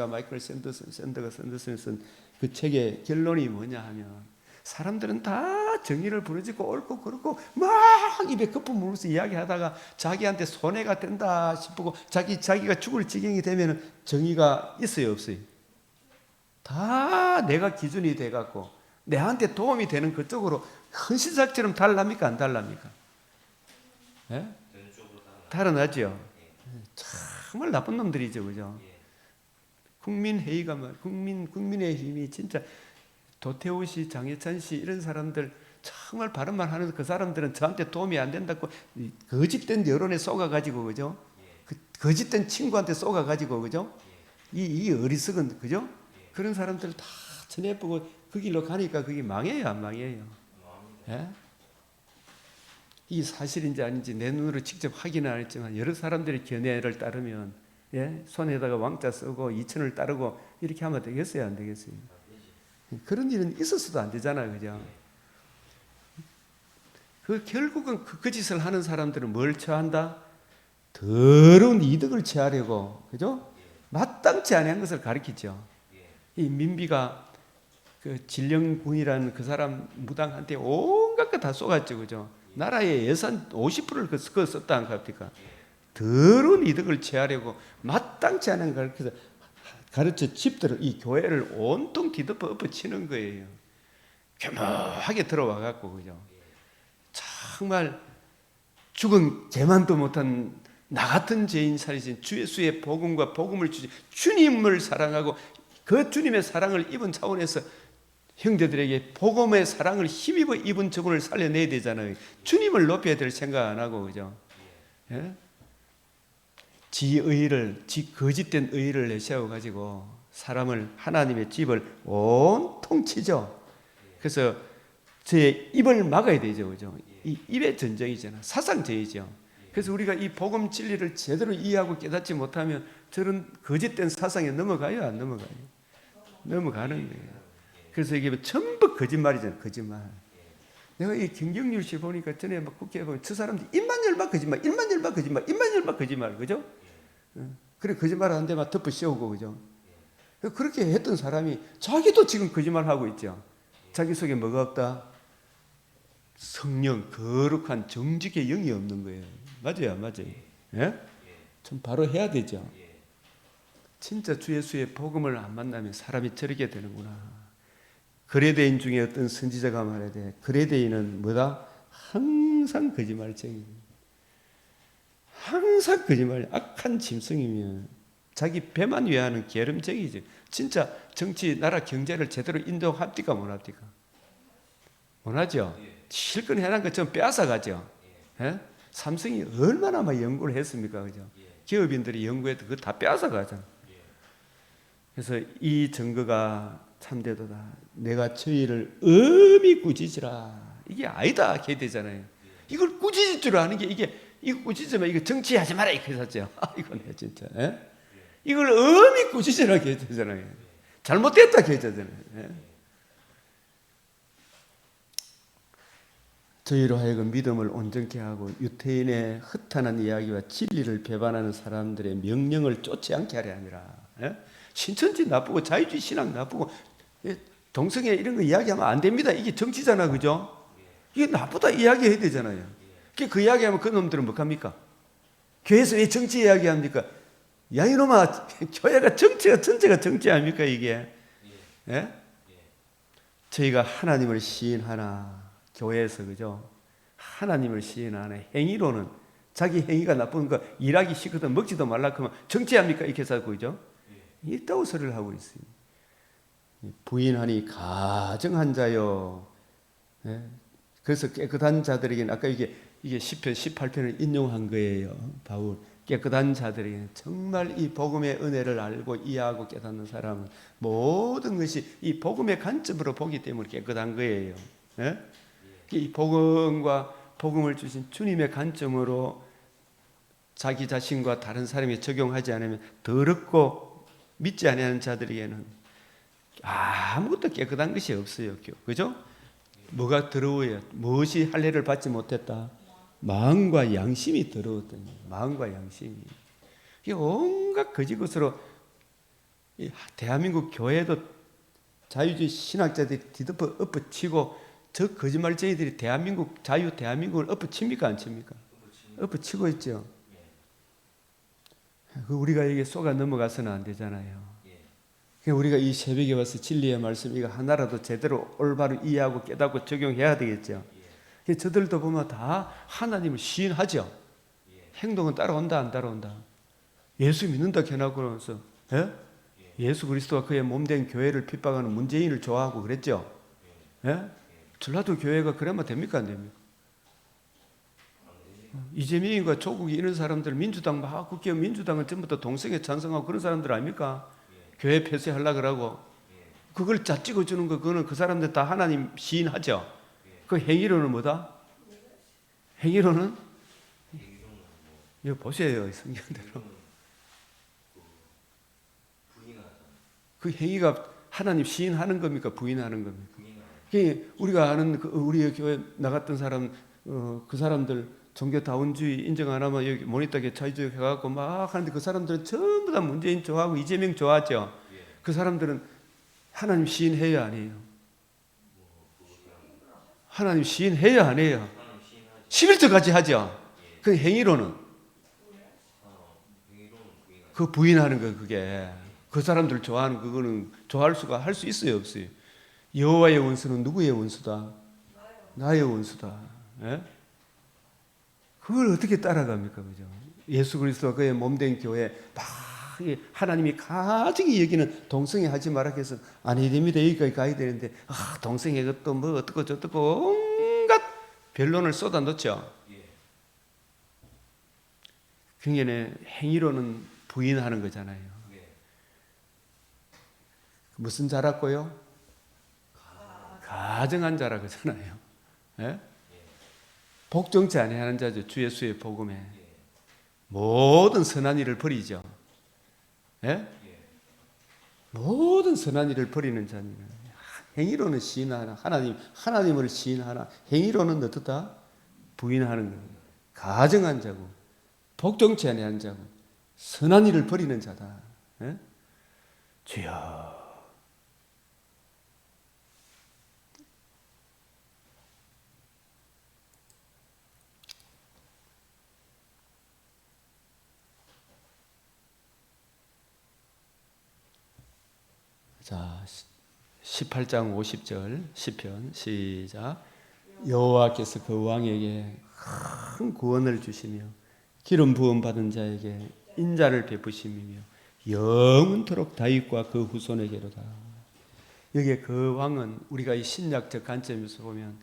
마이클 샌더가 쓴 그 책의 결론이 뭐냐 하면, 사람들은 다 정의를 부르짖고 옳고 그렇고 막 입에 거품 물면서 이야기하다가 자기한테 손해가 된다 싶고 자기가 죽을 지경이 되면 정의가 있어요, 없어요? 다 내가 기준이 돼갖고 내한테 도움이 되는 그쪽으로 헌신사처럼 달랍니까 안 달랍니까? 예? 달아나죠. 정말 나쁜 놈들이죠, 그죠? 국민회의가 국민의 힘이 진짜 도태우 씨, 장해찬 씨 이런 사람들 정말 바른말 하는 그 사람들은 저한테 도움이 안 된다고 거짓된 여론에 쏘가가지고 그죠? 거짓된 친구한테 쏘가가지고 그죠? 이 어리석은 그죠? 그런 사람들 다 쳐내보고 그 길로 가니까 그게 망해요, 안 망해요? 예? 이 사실인지 아닌지 내 눈으로 직접 확인은 안 했지만 여러 사람들의 견해를 따르면 예? 손에다가 왕자 쓰고 2천을 따르고 이렇게 하면 되겠어요, 안 되겠어요? 그런 일은 있어서도 안 되잖아요, 그죠? 결국은 그 짓을 하는 사람들은 뭘 처한다? 더러운 이득을 취하려고, 그죠? 마땅치 않은 것을 가리키죠. 이 민비가 그 진령군이라는 그 사람 무당한테 온갖 거 다 쏘갔죠, 그죠? 나라의 예산 50%를 그거 썼다 한 겁니까? 더러운 이득을 취하려고 마땅치 않은 걸 가르쳐 집들을 이 교회를 온통 뒤덮어 엎어치는 거예요. 교묘하게 들어와 갖고 그죠? 정말 죽은 개만도 못한 나 같은 죄인 살리신 주 예수의 복음과 복음을 주신 주님을 사랑하고 그 주님의 사랑을 입은 차원에서 형제들에게 복음의 사랑을 힘입어 입은 저분을 살려내야 되잖아요. 주님을 높여야 될 생각 안 하고 그죠? 예? 지 거짓된 의의를 내세워 가지고 사람을 하나님의 집을 온통 치죠. 그래서 제 입을 막아야 되죠, 그죠? 이 입의 전쟁이잖아, 사상제이죠. 그래서 우리가 이 복음 진리를 제대로 이해하고 깨닫지 못하면 저런 거짓된 사상에 넘어가요, 안 넘어가요? 넘어가는 거예요. 그래서 이게 전부 거짓말이잖아요, 거짓말. 내가 이 김경률 씨 보니까 전에 막 국회에 보면 저 사람들 입만 열면 거짓말, 입만 열면 거짓말, 입만 열면 거짓말, 그죠? 그래 거짓말 하는데 막 덮어 씌우고 그죠? 그렇게 했던 사람이 자기도 지금 거짓말 하고 있죠. 자기 속에 뭐가 없다? 성령, 거룩한 정직의 영이 없는 거예요. 맞아요, 맞아요. 예? 좀 바로 해야 되죠. 진짜 주 예수의 복음을 안 만나면 사람이 저렇게 되는구나. 그레데인 중에 어떤 선지자가 말하되 그레데인은 뭐다? 항상 거짓말쟁이. 항상 거짓말, 악한 짐승이며 자기 배만 위하는 게으름쟁이죠. 진짜 정치, 나라 경제를 제대로 인도합니까 못합니까? 못하죠. 실컷 해놓은 것처럼 빼앗아가죠. 예? 삼성이 얼마나 막 연구를 했습니까, 그죠? 기업인들이 연구해도 그거 다 빼앗아가잖아. 그래서 이 증거가 참되도다. 내가 저희를 엄히 꾸짖으라. 이게 아니다, 이렇게 되잖아요. 이걸 꾸짖을 줄 아는 게 이거 꾸짖으면 이거 정치하지 마라 이렇게 했었죠. 이거네 진짜. 예? 이걸 엄히 꾸짖으라 이렇게 되잖아요. 잘못됐다 이렇게 되잖아요. 예? 저희로 하여금 믿음을 온전케 하고 유태인의 허탄한 이야기와 진리를 배반하는 사람들의 명령을 쫓지 않게 하려 함이라. 예? 신천지 나쁘고 자유주의 신앙 나쁘고 동성애 이런 거 이야기하면 안 됩니다. 이게 정치잖아, 그죠? 이게 나쁘다 이야기해야 되잖아요. 그 이야기하면 그 놈들은 뭐 합니까? 교회에서 왜 정치 이야기합니까? 야 이놈아, 교회가 정치가 전체가 정치 아닙니까 이게? 예? 저희가 하나님을 시인하나 교회에서 그죠? 하나님을 시인하나 행위로는 자기 행위가 나쁜 거 일하기 싫거든 먹지도 말라 그러면 정치합니까? 이렇게 해서 그죠? 있다고 소리를 하고 있어요. 부인하니 가정한 자요. 예? 그래서 깨끗한 자들에게는 아까 이게 시편 18편을 인용한 거예요. 바울 깨끗한 자들에게는 정말 이 복음의 은혜를 알고 이해하고 깨닫는 사람은 모든 것이 이 복음의 관점으로 보기 때문에 깨끗한 거예요. 예? 이 복음과 복음을 주신 주님의 관점으로 자기 자신과 다른 사람이 적용하지 않으면 더럽고 믿지 않는 자들에게는 아무것도 깨끗한 것이 없어요. 그죠? 뭐가 더러워요? 무엇이 할례를 받지 못했다? 마음과 양심이 더러웠더니 마음과 양심이 이게 온갖 거짓 것으로 대한민국 교회도 자유주의 신학자들이 뒤덮어 엎어치고 저 거짓말쟁이들이 대한민국을 엎어칩니까 안 칩니까? 엎어치고 있죠. 우리가 여기 속아 넘어가서는 안 되잖아요. 우리가 이 새벽에 와서 진리의 말씀 이거 하나라도 제대로 올바로 이해하고 깨닫고 적용해야 되겠죠. 저들도 보면 다 하나님을 시인하죠. 행동은 따라온다 안 따라온다. 예수 믿는다 해놓고 나서 예수 그리스도가 그의 몸된 교회를 핍박하는 문재인을 좋아하고 그랬죠. 전라도 교회가 그러면 됩니까 안 됩니까? 이재명과 조국이 이런 사람들 민주당 막 국회 민주당은 전부 다 동성애 찬성하고 그런 사람들 아닙니까? 교회 폐쇄하려고 그러고 그걸 짜 찍어주는 거 그거는 그 사람들 다 하나님 시인하죠. 그 행위로는 뭐다? 행위로는 이거 보세요 성경대로 그 행위가 하나님 시인하는 겁니까 부인하는 겁니까? 우리가 아는 우리 교회 나갔던 사람 그 사람들 종교다운주의 인정 안 하면 여기 모니터에 자유주의 해갖고 막 하는데 그 사람들은 전부 다 문재인 좋아하고 이재명 좋아하죠. 그 사람들은 하나님 시인해요 안 해요? 하나님 시인해요 안 해요? 11절까지 하죠. 그 행위로는 그 부인하는 거 그게 그 사람들 좋아하는 그거는 좋아할 수가 할 수 있어요 없어요? 여호와의 원수는 누구의 원수다? 나의 원수다. 예? 그걸 어떻게 따라갑니까? 그죠? 예수 그리스도가 그의 몸된 교회 막 하나님이 가증히 여기는 동성애 하지 마라 해서 아니 됩니다. 여기까지 가야 되는데 동성애 그것도 뭐 어떻고 저떻고 온갖 변론을 쏟아놓죠. 그게 행위로는 부인하는 거잖아요. 무슨 자라고요? 가정한 자라 그러잖아요. 예? 복종치 아니하는 자죠. 주 예수의 복음에 모든 선한 일을 버리죠. 예? 모든 선한 일을 버리는 자는 행위로는 시인하나 하나님을 시인하나 행위로는 어떻다? 부인하는 거예요. 가정한 자고 복종치 아니하는 자고 선한 일을 버리는 자다. 예? 주여 자 18장 50절 시편 시작. 여호와께서 그 왕에게 큰 구원을 주시며 기름 부음 받은 자에게 인자를 베푸심이며 영원토록 다윗과 그 후손에게로다. 여기에 그 왕은 우리가 이 신약적 관점에서 보면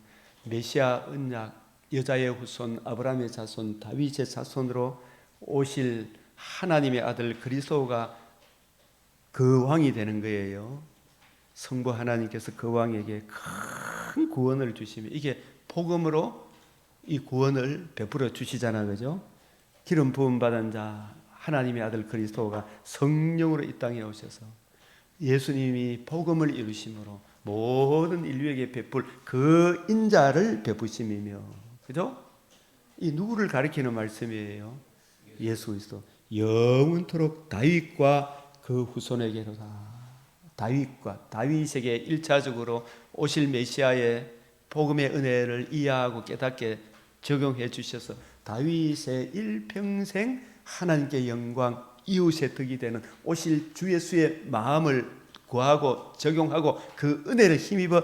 메시아 언약 여자의 후손 아브라함의 자손 다윗의 자손으로 오실 하나님의 아들 그리스도가 그 왕이 되는 거예요. 성부 하나님께서 그 왕에게 큰 구원을 주시며 이게 복음으로 이 구원을 베풀어 주시잖아, 그죠? 기름 부음 받은 자 하나님의 아들 그리스도가 성령으로 이 땅에 오셔서 예수님이 복음을 이루심으로 모든 인류에게 베풀 그 인자를 베푸심이며, 그죠? 이 누구를 가리키는 말씀이에요? 예수 그리스도. 영원토록 다윗과 그 후손에게로다. 다윗에게 1차적으로 오실 메시아의 복음의 은혜를 이해하고 깨닫게 적용해 주셔서 다윗의 일평생 하나님께 영광, 이웃의 덕이 되는 오실 주 예수의 마음을 구하고 적용하고 그 은혜를 힘입어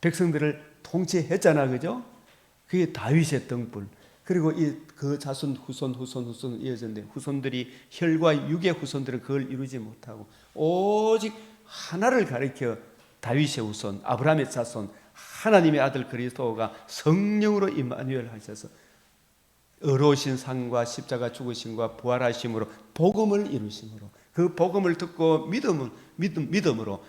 백성들을 통치했잖아, 그죠? 그게 다윗의 등불. 그리고 그 자손 후손 이어졌는데 후손들이 혈과 육의 후손들은 그걸 이루지 못하고 오직 하나를 가리켜 다윗의 후손 아브라함의 자손 하나님의 아들 그리스도가 성령으로 임마누엘 하셔서 의로우신 상과 십자가 죽으심과 부활하심으로 복음을 이루심으로 그 복음을 듣고 믿음으로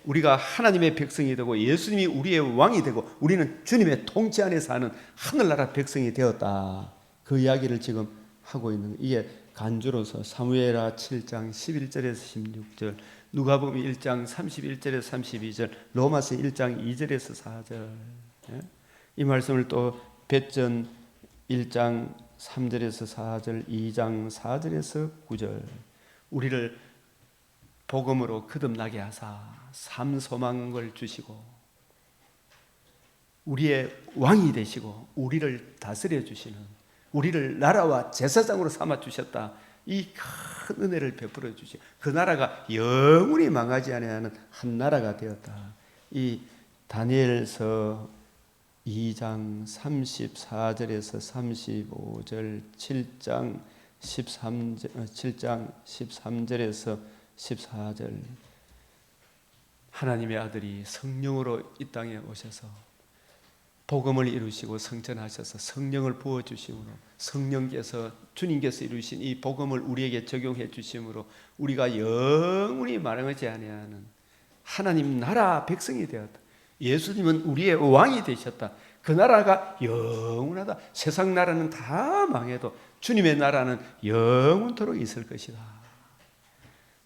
우리가 하나님의 백성이 되고 예수님이 우리의 왕이 되고 우리는 주님의 통치 안에 사는 하늘나라 백성이 되었다. 그 이야기를 지금 하고 있는 이게 간주로서 사무엘하 7장 11절에서 16절, 누가복음 1장 31절에서 32절, 로마서 1장 2절에서 4절. 이 말씀을 또別전 1장 3절에서 4절, 2장 4절에서 9절. 우리를 복음으로 거듭나게 하사 삶 소망을 주시고 우리의 왕이 되시고 우리를 다스려 주시는 우리를 나라와 제사장으로 삼아 주셨다. 이 큰 은혜를 베풀어 주시. 그 나라가 영원히 망하지 아니하는 한 나라가 되었다. 이 다니엘서 2장 34절에서 35절, 7장 13절에서 14절, 하나님의 아들이 성령으로 이 땅에 오셔서 복음을 이루시고 성전하셔서 성령을 부어주심으로, 성령께서 주님께서 이루신 이 복음을 우리에게 적용해 주심으로 우리가 영원히 망하지 아니하는 하나님 나라 백성이 되었다. 예수님은 우리의 왕이 되셨다. 그 나라가 영원하다. 세상 나라는 다 망해도 주님의 나라는 영원토록 있을 것이다.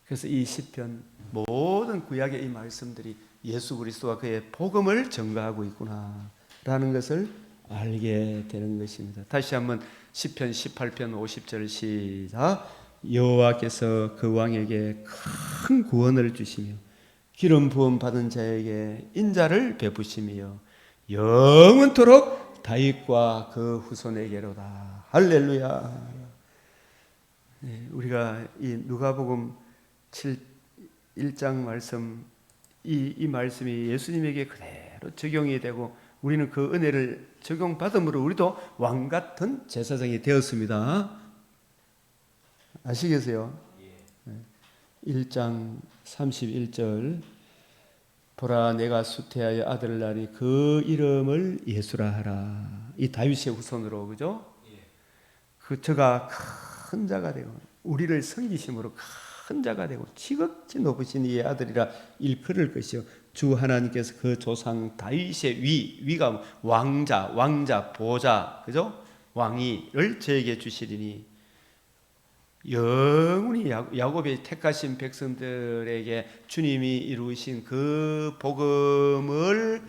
그래서 이 시편 모든 구약의 이 말씀들이 예수 그리스도와 그의 복음을 증거하고 있구나 라는 것을 알게 되는 것입니다. 다시 한번 시편 18편 50절 시작. 여호와께서 그 왕에게 큰 구원을 주시며 기름 부음 받은 자에게 인자를 베푸시며 영원토록 다윗과 그 후손에게로다. 할렐루야. 네, 우리가 이 누가복음 1장 말씀, 이 말씀이 예수님에게 그대로 적용이 되고 우리는 그 은혜를 적용받음으로 우리도 왕 같은 제사장이 되었습니다. 아시겠어요? 1장 31절 보라 내가 수태하여 아들을 낳으니 그 이름을 예수라 하라. 이 다윗의 후손으로, 그죠? 그 저가 큰 자가 되고 우리를 섬기심으로 큰 자가 되고 지극히 높으신 이의 아들이라 일컬을 것이요 주 하나님께서 그 조상 다윗의 위가 왕자 보좌, 그죠? 왕위를 저에게 주시리니 영원히 야곱의 택하신 백성들에게 주님이 이루신 그 복음을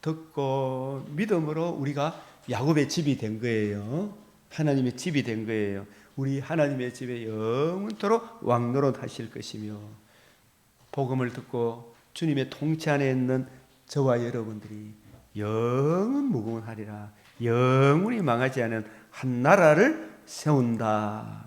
듣고 믿음으로 우리가 야곱의 집이 된 거예요. 하나님의 집이 된 거예요. 우리 하나님의 집에 영원토록 왕노릇 하실 것이며 복음을 듣고 주님의 통치 안에 있는 저와 여러분들이 영원 무궁하리라. 영원히 망하지 않은 한 나라를 세운다.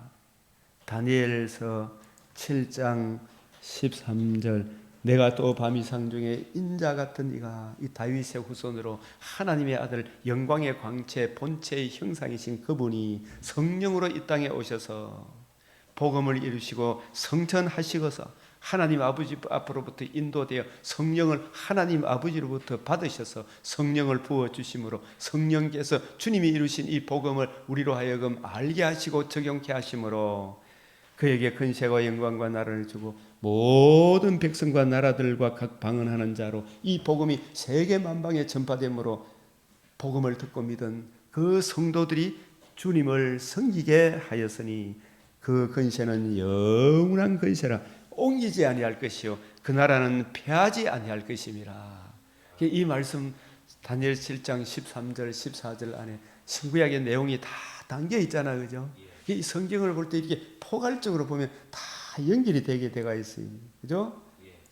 다니엘서 7장 13절 내가 또 밤이 상중에 인자 같은 이가 이 다윗의 후손으로 하나님의 아들 영광의 광채 본체의 형상이신 그분이 성령으로 이 땅에 오셔서 복음을 이루시고 성천하시고서 하나님 아버지 앞으로부터 인도되어 성령을 하나님 아버지로부터 받으셔서 성령을 부어주심으로 성령께서 주님이 이루신 이 복음을 우리로 하여금 알게 하시고 적용케 하심으로 그에게 근세와 영광과 나라를 주고 모든 백성과 나라들과 각 방언하는 자로 이 복음이 세계 만방에 전파되므로 복음을 듣고 믿은 그 성도들이 주님을 섬기게 하였으니 그 근세는 영원한 근세라 옮기지 아니할 것이요 그 나라는 패하지 아니할 것임이라. 이 말씀 다니엘 7장 13절 14절 안에 신구약의 내용이 다 담겨 있잖아, 그죠? 이 성경을 볼 때 이렇게 포괄적으로 보면 다 연결이 되게 돼가 있어요, 그죠?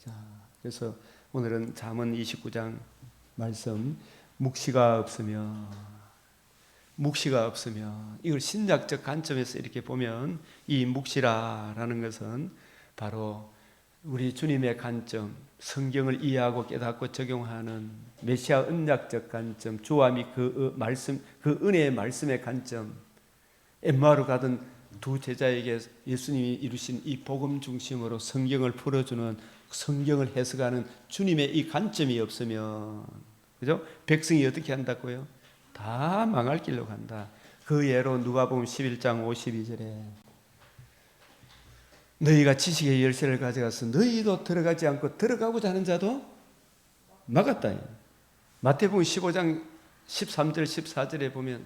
자, 그래서 오늘은 잠언 29장 말씀 묵시가 없으면 이걸 신약적 관점에서 이렇게 보면 이 묵시라라는 것은 바로 우리 주님의 관점, 성경을 이해하고 깨닫고 적용하는 메시아 언약적 관점, 주와 및 그 말씀, 그 은혜의 말씀의 관점, 엠마오로 가던 두 제자에게 예수님이 이루신 이 복음 중심으로 성경을 풀어주는, 성경을 해석하는 주님의 이 관점이 없으면, 그죠? 백성이 어떻게 한다고요? 다 망할 길로 간다. 그 예로 누가복음 11장 52절에 너희가 지식의 열쇠를 가져가서 너희도 들어가지 않고 들어가고자 하는 자도 막았다. 마태복음 15장 13절 14절에 보면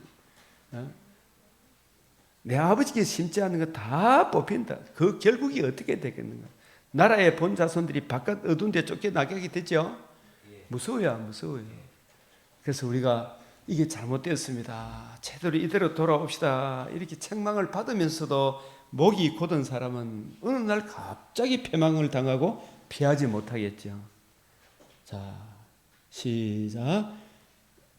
내 아버지께 심지 않는 거 다 뽑힌다. 그 결국이 어떻게 되겠는가? 나라의 본 자손들이 바깥 어두운 데 쫓겨나게 되죠. 무서워요. 그래서 우리가 이게 잘못되었습니다, 제대로 이대로 돌아옵시다, 이렇게 책망을 받으면서도 목이 곧은 사람은 어느 날 갑자기 패망을 당하고 피하지 못하겠죠. 자, 시작.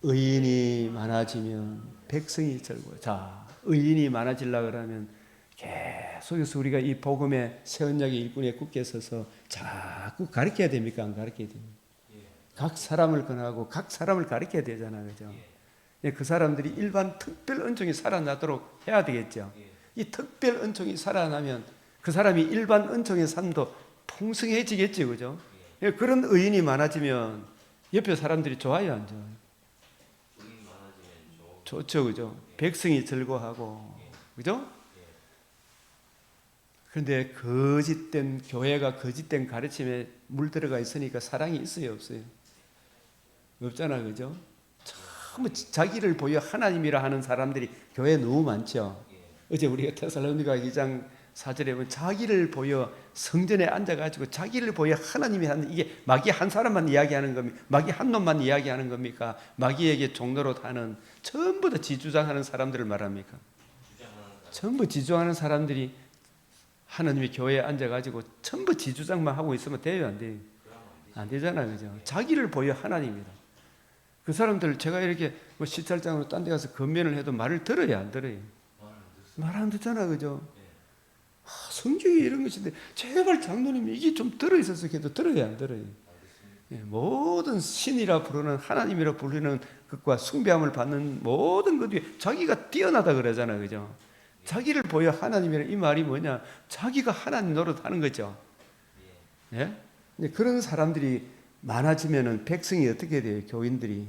의인이 많아지면 백성이 절고. 자, 의인이 많아지려고 그러면 속에서 우리가 이 복음의 새 언약의 일꾼에 굳게 서서 자꾸 가르쳐야 됩니까? 안 가르쳐야 됩니까? 각 사람을 권하고 각 사람을 가르쳐야 되잖아요. 그죠? 그 사람들이 일반 특별 은총이 살아나도록 해야 되겠죠. 이 특별 은총이 살아나면 그 사람이 일반 은총의 삶도 풍성해지겠죠. 그죠? 그런 의인이 많아지면 옆에 사람들이 좋아요, 안 좋아요? 좋죠. 그죠? 백성이 즐거워하고. 그죠? 그런데 거짓된 교회가 거짓된 가르침에 물들어가 있으니까 사랑이 있어요, 없어요? 없잖아, 그죠? 전부 자기를 보여 하나님이라 하는 사람들이 교회에 너무 많죠. 어제 우리가 데살로니가 2장 4절에 보면 자기를 보여 성전에 앉아가지고 자기를 보여 하나님이 하는, 이게 마귀 한 사람만 이야기하는 겁니까? 마귀 한 놈만 이야기하는 겁니까? 마귀에게 종노릇 하는, 전부 다 지주장하는 사람들을 말합니까? 전부 지주하는 사람들이 하나님의 교회에 앉아가지고 전부 지주장만 하고 있으면 돼요, 안 돼요? 안 되잖아요, 그죠? 자기를 보여 하나님이다. 그 사람들 제가 이렇게 뭐 시찰장으로 딴 데 가서 건면을 해도 말을 들어요, 안 들어요? 말 안 듣잖아, 그죠? 성경이 이런 것인데 제발 장로님이 이게 좀 들어있어서 해도 들어요, 안 들어요? 모든 신이라 부르는, 하나님이라 부르는 것과 숭배함을 받는 모든 것 위에 자기가 뛰어나다 그러잖아, 그죠? 자기를 보여 하나님이라, 이 말이 뭐냐? 자기가 하나님 노릇하는 거죠. 예? 그런 사람들이 많아지면은 백성이 어떻게 돼요? 교인들이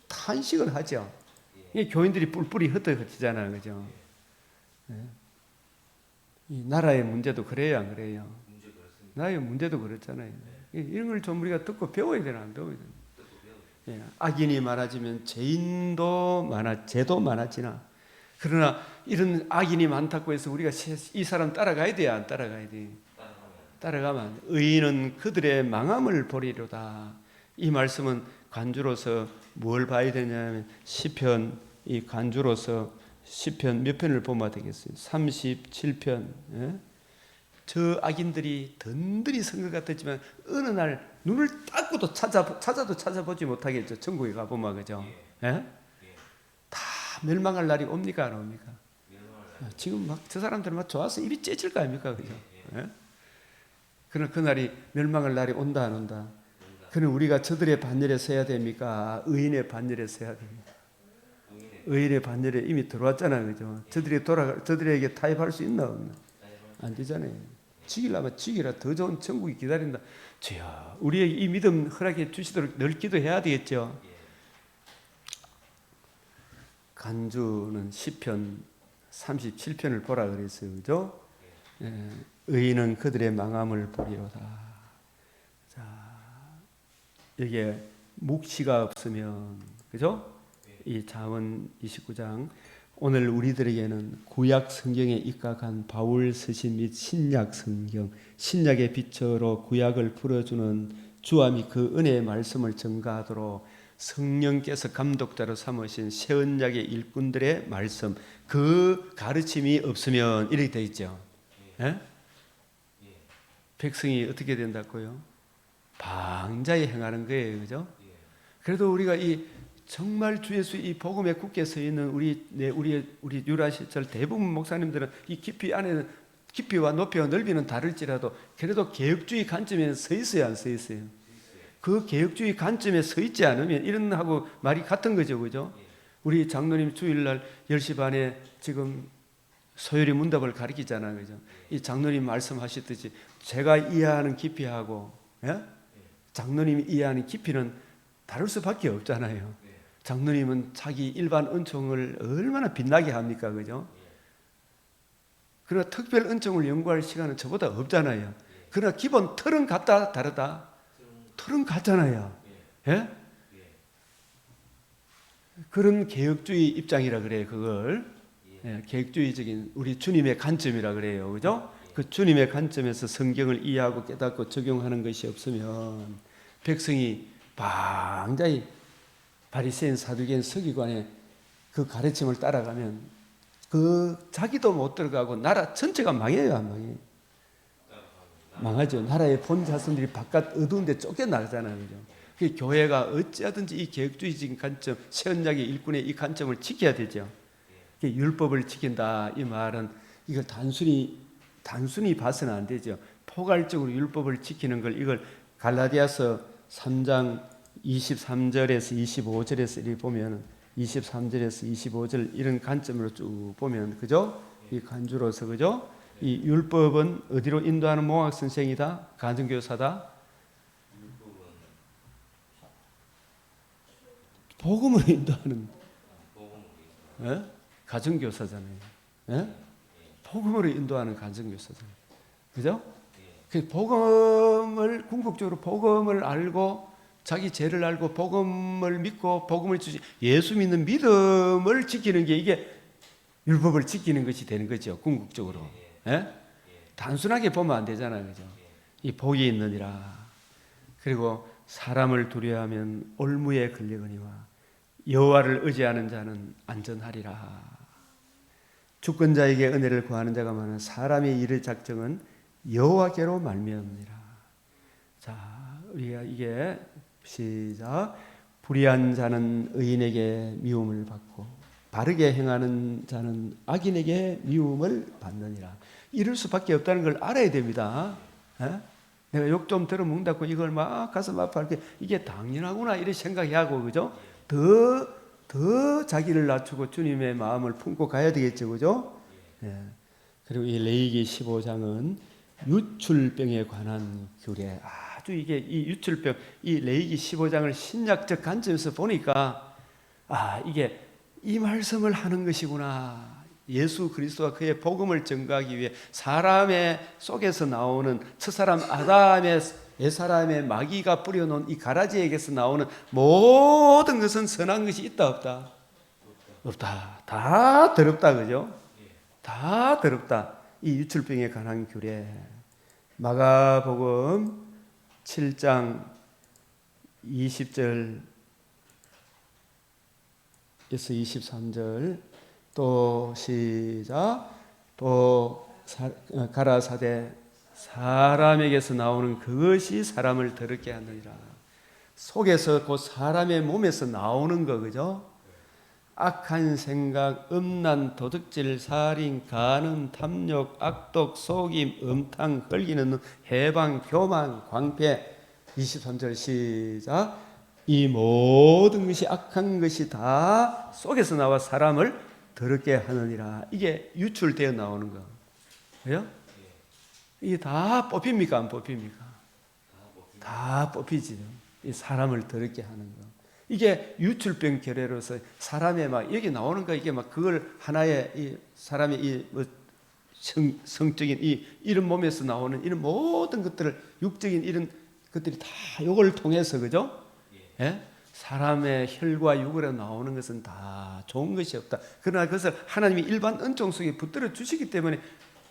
탄식을 하죠. 교인들이 뿔뿔이 흩어지잖아요, 그죠? 예? 이 나라의 문제도 그래요, 안 그래요? 나라의 문제도 그렇잖아요. 이런 걸 좀 우리가 듣고 배워야 되나, 안 배워야 되나? 예, 악인이 많아지면 죄도 많아지나. 그러나 이런 악인이 많다고 해서 우리가 이 사람 따라가야 돼요, 안 따라가야 돼요? 따라가면 의인은 그들의 망함을 보리로다. 이 말씀은 간주로서 뭘 봐야 되냐면 시편, 이 간주로서 시편 몇 편을 보면 되겠어요? 37편. 예? 저 악인들이 든든히 선 것 같았지만 어느 날 눈을 닦고도 찾아도 찾아보지 못하겠죠. 천국에 가보면, 그죠? 예? 다 멸망할 날이 옵니까, 안 옵니까? 지금 막 저 사람들은 막 좋아서 입이 째질 거 아닙니까, 그죠? 예? 그러나 그 날이, 멸망할 날이 온다, 안 온다? 그는 우리가 저들의 반열에 서야 됩니까? 의인의 반열에 서야 됩니까? 의인의 반열에 이미 들어왔잖아요, 그죠? 저들에게 타협할 수 있나, 없나? 안 되잖아요. 죽이려면 죽이라, 더 좋은 천국이 기다린다. 주여, 우리에게 이 믿음 허락해 주시도록 늘 기도해야 되겠죠. 간주는 시편 37편을 보라 그랬어요, 그죠? 의인은 그들의 망함을 보리로다. 자, 여기에 묵시가 없으면, 그죠? 이 잠언 29장, 오늘 우리들에게는 구약 성경에 입각한 바울 서신 및 신약 성경, 신약의 빛으로 구약을 풀어주는 주와 및 그 은혜의 말씀을 전가하도록 성령께서 감독자로 삼으신 새 언약의 일꾼들의 말씀, 그 가르침이 없으면 이렇게 되어 있죠. 예? 백성이 어떻게 된다고요? 방자에 행하는 거예요, 그죠? 그래도 우리가 이 정말 주 예수 이 복음에 굳게 서 있는 우리 유라시절 대부분 목사님들은 이 깊이와 높이와 넓이는 다를지라도 그래도 개혁주의 관점에 서 있어요, 안 서 있어요? 그 개혁주의 관점에 서 있지 않으면 이런 하고 말이 같은 거죠, 그죠? 우리 장로님 주일날 10시 반에 지금 소요리 문답을 가르치잖아요, 그죠? 이 장로님 말씀하셨듯이 제가 이해하는 깊이하고, 예? 장로님이 이해하는 깊이는 다를 수밖에 없잖아요. 장로님은 자기 일반 은총을 얼마나 빛나게 합니까, 그죠? 그러나 특별 은총을 연구할 시간은 저보다 없잖아요. 그러나 기본 틀은 같다, 다르다? 틀은 같잖아요. 예? 그런 개혁주의 입장이라 그래요, 그걸. 예, 개혁주의적인 우리 주님의 관점이라 그래요, 그죠? 그 주님의 관점에서 성경을 이해하고 깨닫고 적용하는 것이 없으면 백성이 방자히 바리새인, 사두개인, 서기관의 그 가르침을 따라가면 그 자기도 못 들어가고 나라 전체가 망해요, 안 망해요? 망하죠. 나라의 본 자손들이 바깥 어두운 데 쫓겨나잖아요, 그죠? 그 교회가 어찌하든지 이 개혁주의적인 관점, 새 언약의 일꾼의 이 관점을 지켜야 되죠. 율법을 지킨다 이 말은 이걸 단순히 단순히 봐서는 안 되죠. 포괄적으로 율법을 지키는 걸 이걸 갈라디아서 3장 23절에서 25절에서 이렇게 보면 23절에서 25절 이런 관점으로 쭉 보면 그죠? 이 간주로서 그죠? 이 율법은 어디로 인도하는 몽학 선생이다? 가정교사다? 복음으로 인도하는 예? 가정교사잖아요. 예? 복음으로 인도하는 가정교사잖아요. 그죠? 그 복음을 궁극적으로 복음을 알고 자기 죄를 알고 복음을 믿고 복음을 주시 예수 믿는 믿음을 지키는 게 이게 율법을 지키는 것이 되는 거죠. 궁극적으로. 예? 단순하게 보면 안 되잖아요. 그죠? 이 복이 있느니라. 그리고 사람을 두려워하면 올무에 걸리거니와 여호와를 의지하는 자는 안전하리라. 주권자에게 은혜를 구하는 자가 많은 사람의 일의 작정은 여호와께로 말미암느니라. 자, 우리가 이게 시작. 불의한 자는 의인에게 미움을 받고 바르게 행하는 자는 악인에게 미움을 받느니라. 이럴 수밖에 없다는 걸 알아야 됩니다. 에? 내가 욕 좀 들어먹는다고 이걸 막 가슴 아파하게 이게 당연하구나 이렇게 생각하고 그죠? 더 자기를 낮추고 주님의 마음을 품고 가야 되겠죠, 그죠? 예. 그리고 이 레위기 15장은 유출병에 관한 규례. 아주 이게 이 유출병, 이 레위기 15장을 신약적 관점에서 보니까 이게 이 말씀을 하는 것이구나. 예수 그리스도가 그의 복음을 전가하기 위해 사람의 속에서 나오는 첫사람 아담의 옛사람의 마귀가 뿌려놓은 이 가라지에게서 나오는 모든 것은 선한 것이 있다 없다? 없다. 다 더럽다. 그죠? 다 더럽다. 이 유출병에 관한 규례. 마가복음 7장 20절에서 23절 또 시작. 또 가라사대 사람에게서 나오는 그것이 사람을 더럽게 하느니라. 속에서 그 사람의 몸에서 나오는 거 그죠? 악한 생각, 음란, 도둑질, 살인, 간음, 탐욕, 악독, 속임, 음탕, 흘기는 눈, 해방, 교만, 광패. 23절 시작. 이 모든 것이 악한 것이 다 속에서 나와 사람을 더럽게 하느니라. 이게 유출되어 나오는 거. 그래요? 이게 다 뽑힙니까? 안 뽑힙니까? 다 뽑히지. 이 사람을 더럽게 하는 거. 이게 유출병 결례로서 사람의 막 여기 나오는 거 이게 막 그걸 하나의 이 사람의 이 뭐 성적인 이 이런 몸에서 나오는 이런 모든 것들을 육적인 이런 것들이 다 요걸 통해서 그죠? 예? 사람의 혈과 육으로 나오는 것은 다 좋은 것이 없다. 그러나 그것을 하나님이 일반 은총 속에 붙들어 주시기 때문에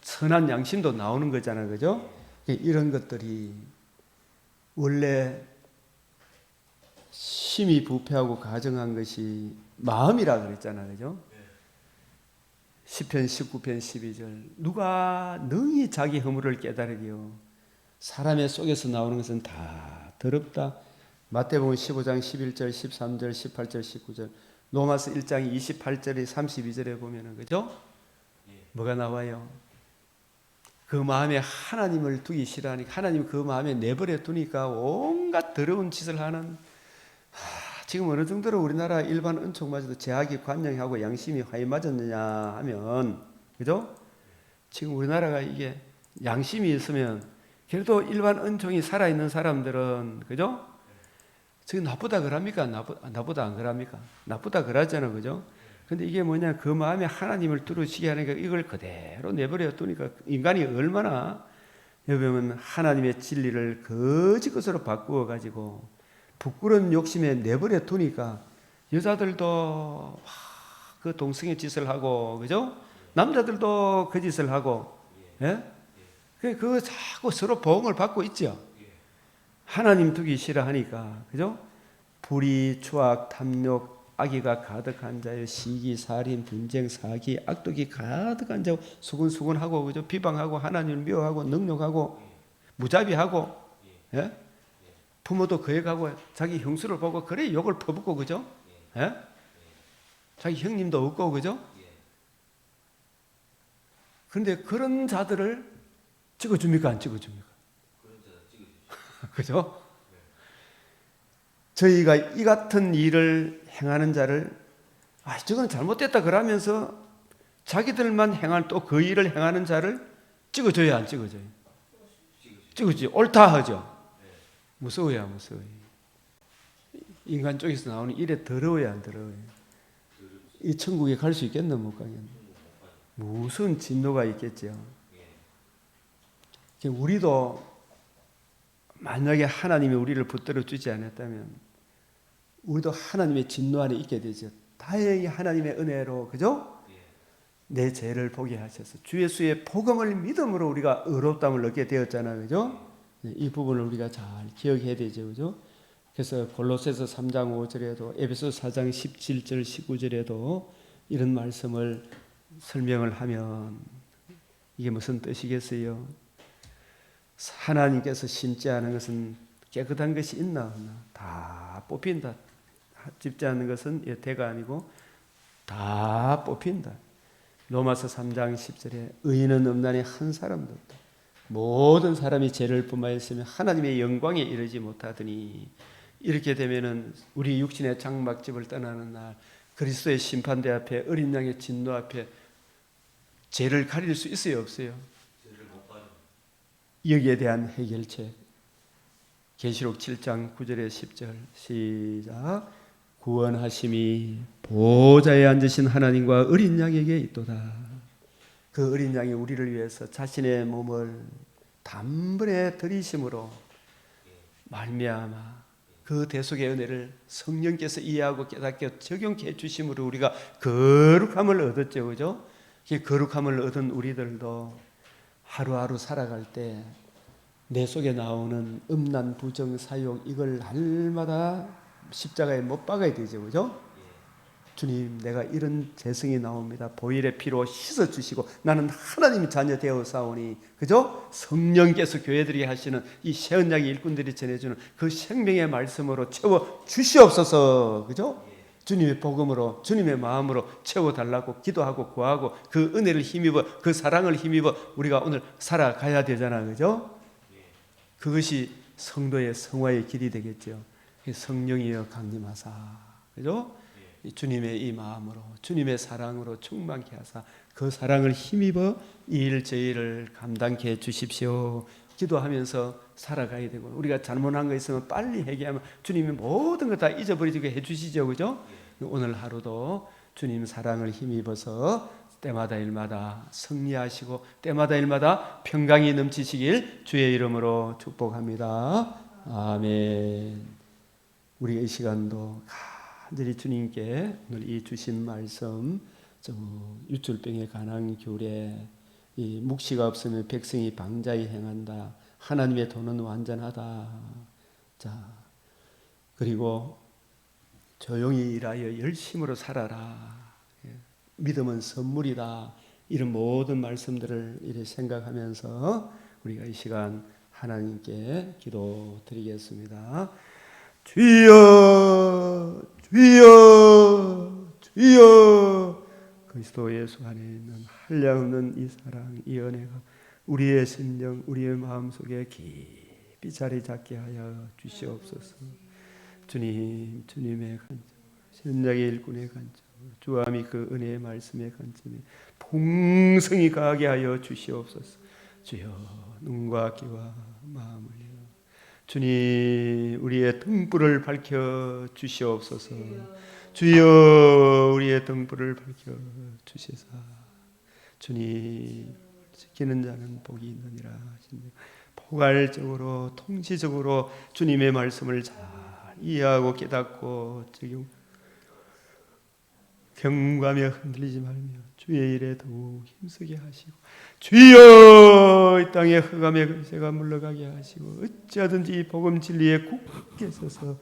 선한 양심도 나오는 거잖아요. 그죠? 이런 것들이 원래 심히 부패하고 가정한 것이 마음이라 그랬잖아요. 그죠? 시편 19편 12절 누가 능히 자기 허물을 깨달으리요. 사람의 속에서 나오는 것은 다 더럽다. 마태복음 15장 11절 13절 18절 19절 로마서 1장 28절에 32절에 보면은 그죠? 뭐가 나와요? 그 마음에 하나님을 두기 싫어하니까 하나님 그 마음에 내버려 두니까 온갖 더러운 짓을 하는 지금 어느 정도로 우리나라 일반 은총마저도 제약이 관영하고 양심이 화해 맞았느냐 하면 그죠? 지금 우리나라가 이게 양심이 있으면 그래도 일반 은총이 살아있는 사람들은 그죠? 지금 나쁘다 그럽니까? 나쁘다 안 그럽니까? 나쁘다 그러잖아요. 그죠? 근데 이게 뭐냐? 그 마음에 하나님을 두루치게 하니까 이걸 그대로 내버려 두니까 인간이 얼마나 여러분 하나님의 진리를 거짓 것으로 바꾸어 가지고 부끄러운 욕심에 내버려 두니까 여자들도 그 동성애 짓을 하고 그죠? 남자들도 그 짓을 하고 예? 그거 자꾸 서로 보응을 받고 있죠. 하나님 두기 싫어하니까 그죠? 불의, 추악, 탐욕, 악의가 가득한 자여 시기, 살인, 분쟁, 사기, 악독이 가득한 자고 수군수군하고 그죠? 비방하고 하나님을 미워하고 능욕하고 무자비하고 예? 부모도 거역하고 자기 형수를 보고 그래 욕을 퍼붓고 그죠? 예? 자기 형님도 없고 그죠? 그런데 그런 자들을 찍어줍니까? 안 찍어줍니까? 그죠? 저희가 이 같은 일을 행하는 자를 저건 잘못됐다 그러면서 자기들만 행할 또 그 일을 행하는 자를 찍어줘야 안 찍어줘요? 찍어주지. 옳다 하죠. 무서워야 무서워요. 인간 쪽에서 나오는 일에 더러워야 안 더러워요? 이 천국에 갈 수 있겠나 못 가겠나? 무슨 진노가 있겠죠. 우리도 만약에 하나님이 우리를 붙들어 주지 않았다면 우리도 하나님의 진노 안에 있게 되죠. 다행히 하나님의 은혜로, 그죠? 내 죄를 보게 하셔서 주 예수의 복음을 믿음으로 우리가 의롭다함을 얻게 되었잖아요, 그죠? 이 부분을 우리가 잘 기억해야 되죠, 그죠? 그래서 골로새서 3장 5절에도 에베소서 4장 17절 19절에도 이런 말씀을 설명을 하면 이게 무슨 뜻이겠어요? 하나님께서 심지 않은 것은 깨끗한 것이 있나 없나 다 뽑힌다. 집지 않는 것은 여태가 아니고 다 뽑힌다. 로마서 3장 10절에 의인은 없나니 한 사람도 없다. 모든 사람이 죄를 범하였으면 하나님의 영광에 이르지 못하더니 이렇게 되면은 우리 육신의 장막집을 떠나는 날 그리스도의 심판대 앞에 어린 양의 진노 앞에 죄를 가릴 수 있어요, 없어요? 여기에 대한 해결책 계시록 7장 9절에 10절 시작. 구원하심이 보좌에 앉으신 하나님과 어린 양에게 있도다. 그 어린 양이 우리를 위해서 자신의 몸을 단번에 들이심으로 말미암아 그 대속의 은혜를 성령께서 이해하고 깨닫게 적용해 주심으로 우리가 거룩함을 얻었죠, 그죠? 이 거룩함을 얻은 우리들도 하루하루 살아갈 때 내 속에 나오는 음란, 부정, 사욕 이걸 날마다 십자가에 못 박아야 되죠, 그죠? 주님, 내가 이런 죄성이 나옵니다. 보혈의 피로 씻어주시고 나는 하나님의 자녀 되어 사오니, 그죠? 성령께서 교회들이 하시는 이 새 언약의 일꾼들이 전해주는 그 생명의 말씀으로 채워 주시옵소서, 그죠? 주님의 복음으로, 주님의 마음으로 채워달라고 기도하고 구하고 그 은혜를 힘입어, 그 사랑을 힘입어 우리가 오늘 살아가야 되잖아요, 그죠? 그것이 성도의 성화의 길이 되겠죠. 성령이여 강림하사, 그죠? 주님의 이 마음으로 주님의 사랑으로 충만케 하사 그 사랑을 힘입어 이 일 저희를 감당케 해 주십시오. 기도하면서 살아가야 되고 우리가 잘못한 거 있으면 빨리 회개하면 주님이 모든 거 다 잊어버리게 해주시죠, 그죠? 오늘 하루도 주님 사랑을 힘입어서 때마다 일마다 승리하시고 때마다 일마다 평강이 넘치시길 주의 이름으로 축복합니다. 아멘. 우리 이 시간도 간절히 주님께 오늘 이 주신 말씀, 유출병의 가난 귤에 이 묵시가 없으면 백성이 방자히 행한다. 하나님의 도는 완전하다. 자, 그리고 조용히 일하여 열심으로 살아라. 믿음은 선물이다. 이런 모든 말씀들을 이렇게 생각하면서 우리가 이 시간 하나님께 기도드리겠습니다. 주여, 주여, 주여. 그리스도 예수 안에 있는 한량없는 이 사랑, 이 은혜가 우리의 심령, 우리의 마음속에 깊이 자리 잡게 하여 주시옵소서. 주님, 주님의 간증, 신약의 일꾼의 간증, 주함이 그 은혜의 말씀의 관점에 풍성히 가게 하여 주시옵소서. 주여, 눈과 귀와 마음을 열어 주님 우리의 등불을 밝혀 주시옵소서. 주여, 우리의 등불을 밝혀 주시사 주님 지키는 자는 복이 있느니라 하시네. 포괄적으로 통치적으로 주님의 말씀을 잘 이해하고 깨닫고 적용 경과하며 흔들리지 말며 주의 일에 더욱 힘쓰게 하시고 주여 이 땅에 흑암의 권세가 물러가게 하시고 어찌하든지 이 복음 진리에 굳게 서서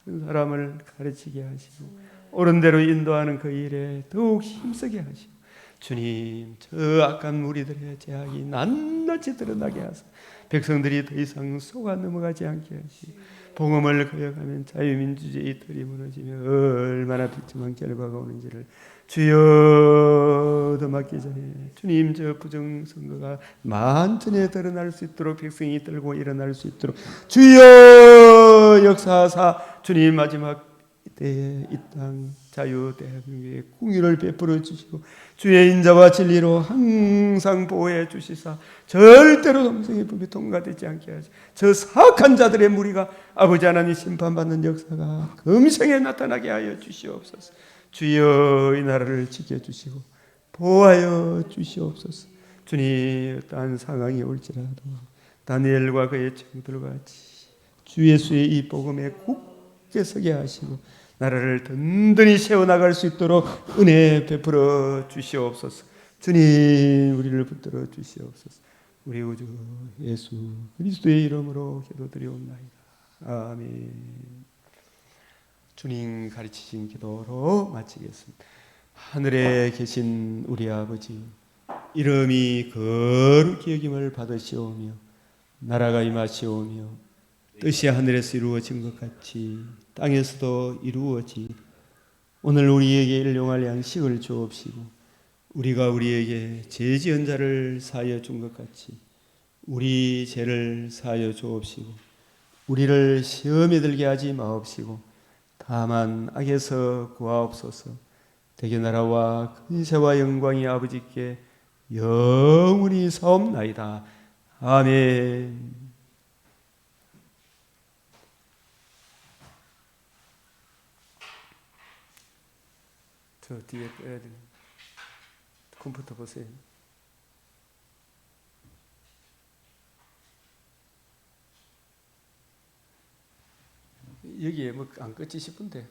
많은 사람을 가르치게 하시고 옳은 대로 인도하는 그 일에 더욱 힘쓰게 하시고 주님 저 악한 무리들의 죄악이 낱낱이 드러나게 하사 백성들이 더 이상 속아 넘어가지 않게 하시고 복음을 거역하면 자유민주주의 틀이 무너지며 얼마나 비참한 결과가 오는지를 주여 얻어맞기 전에 주님 저 부정선거가 만천에 드러날 수 있도록 백성이 들고 일어날 수 있도록 주여 역사하사 주님 마지막 때에 이 땅 자유 대한민국에 공의를 베풀어 주시고 주의 인자와 진리로 항상 보호해 주시사 절대로 동성의 법이 통과되지 않게 하시 저 사악한 자들의 무리가 아버지 하나님 심판받는 역사가 금생에 나타나게 하여 주시옵소서. 주여 이 나라를 지켜주시고 보호하여 주시옵소서. 주님 어떠한 상황이 올지라도 다니엘과 그의 친구들과 같이 주 예수의 이 복음에 굳게 서게 하시고 나라를 든든히 세워나갈 수 있도록 은혜 베풀어 주시옵소서. 주님 우리를 붙들어 주시옵소서. 우리 구주 예수 그리스도의 이름으로 기도드리옵나이다. 아멘. 주님 가르치신 기도로 마치겠습니다. 하늘에 계신 우리 아버지, 이름이 거룩히 여김을 받으시오며 나라가 임하시오며 뜻이 하늘에서 이루어진 것 같이 땅에서도 이루어지. 오늘 우리에게 일용할 양식을 주옵시고 우리가 우리에게 죄 지은 자를 사하여 준 것 같이 우리 죄를 사하여 주옵시고 우리를 시험에 들게 하지 마옵시고 다만 악에서 구하옵소서. 대개 나라와 근세와 영광이 아버지께 영원히 사옵나이다. 아멘. 저 뒤에 빼야 돼요. 컴퓨터 보세요. 여기에 뭐 안 끝이 싶은데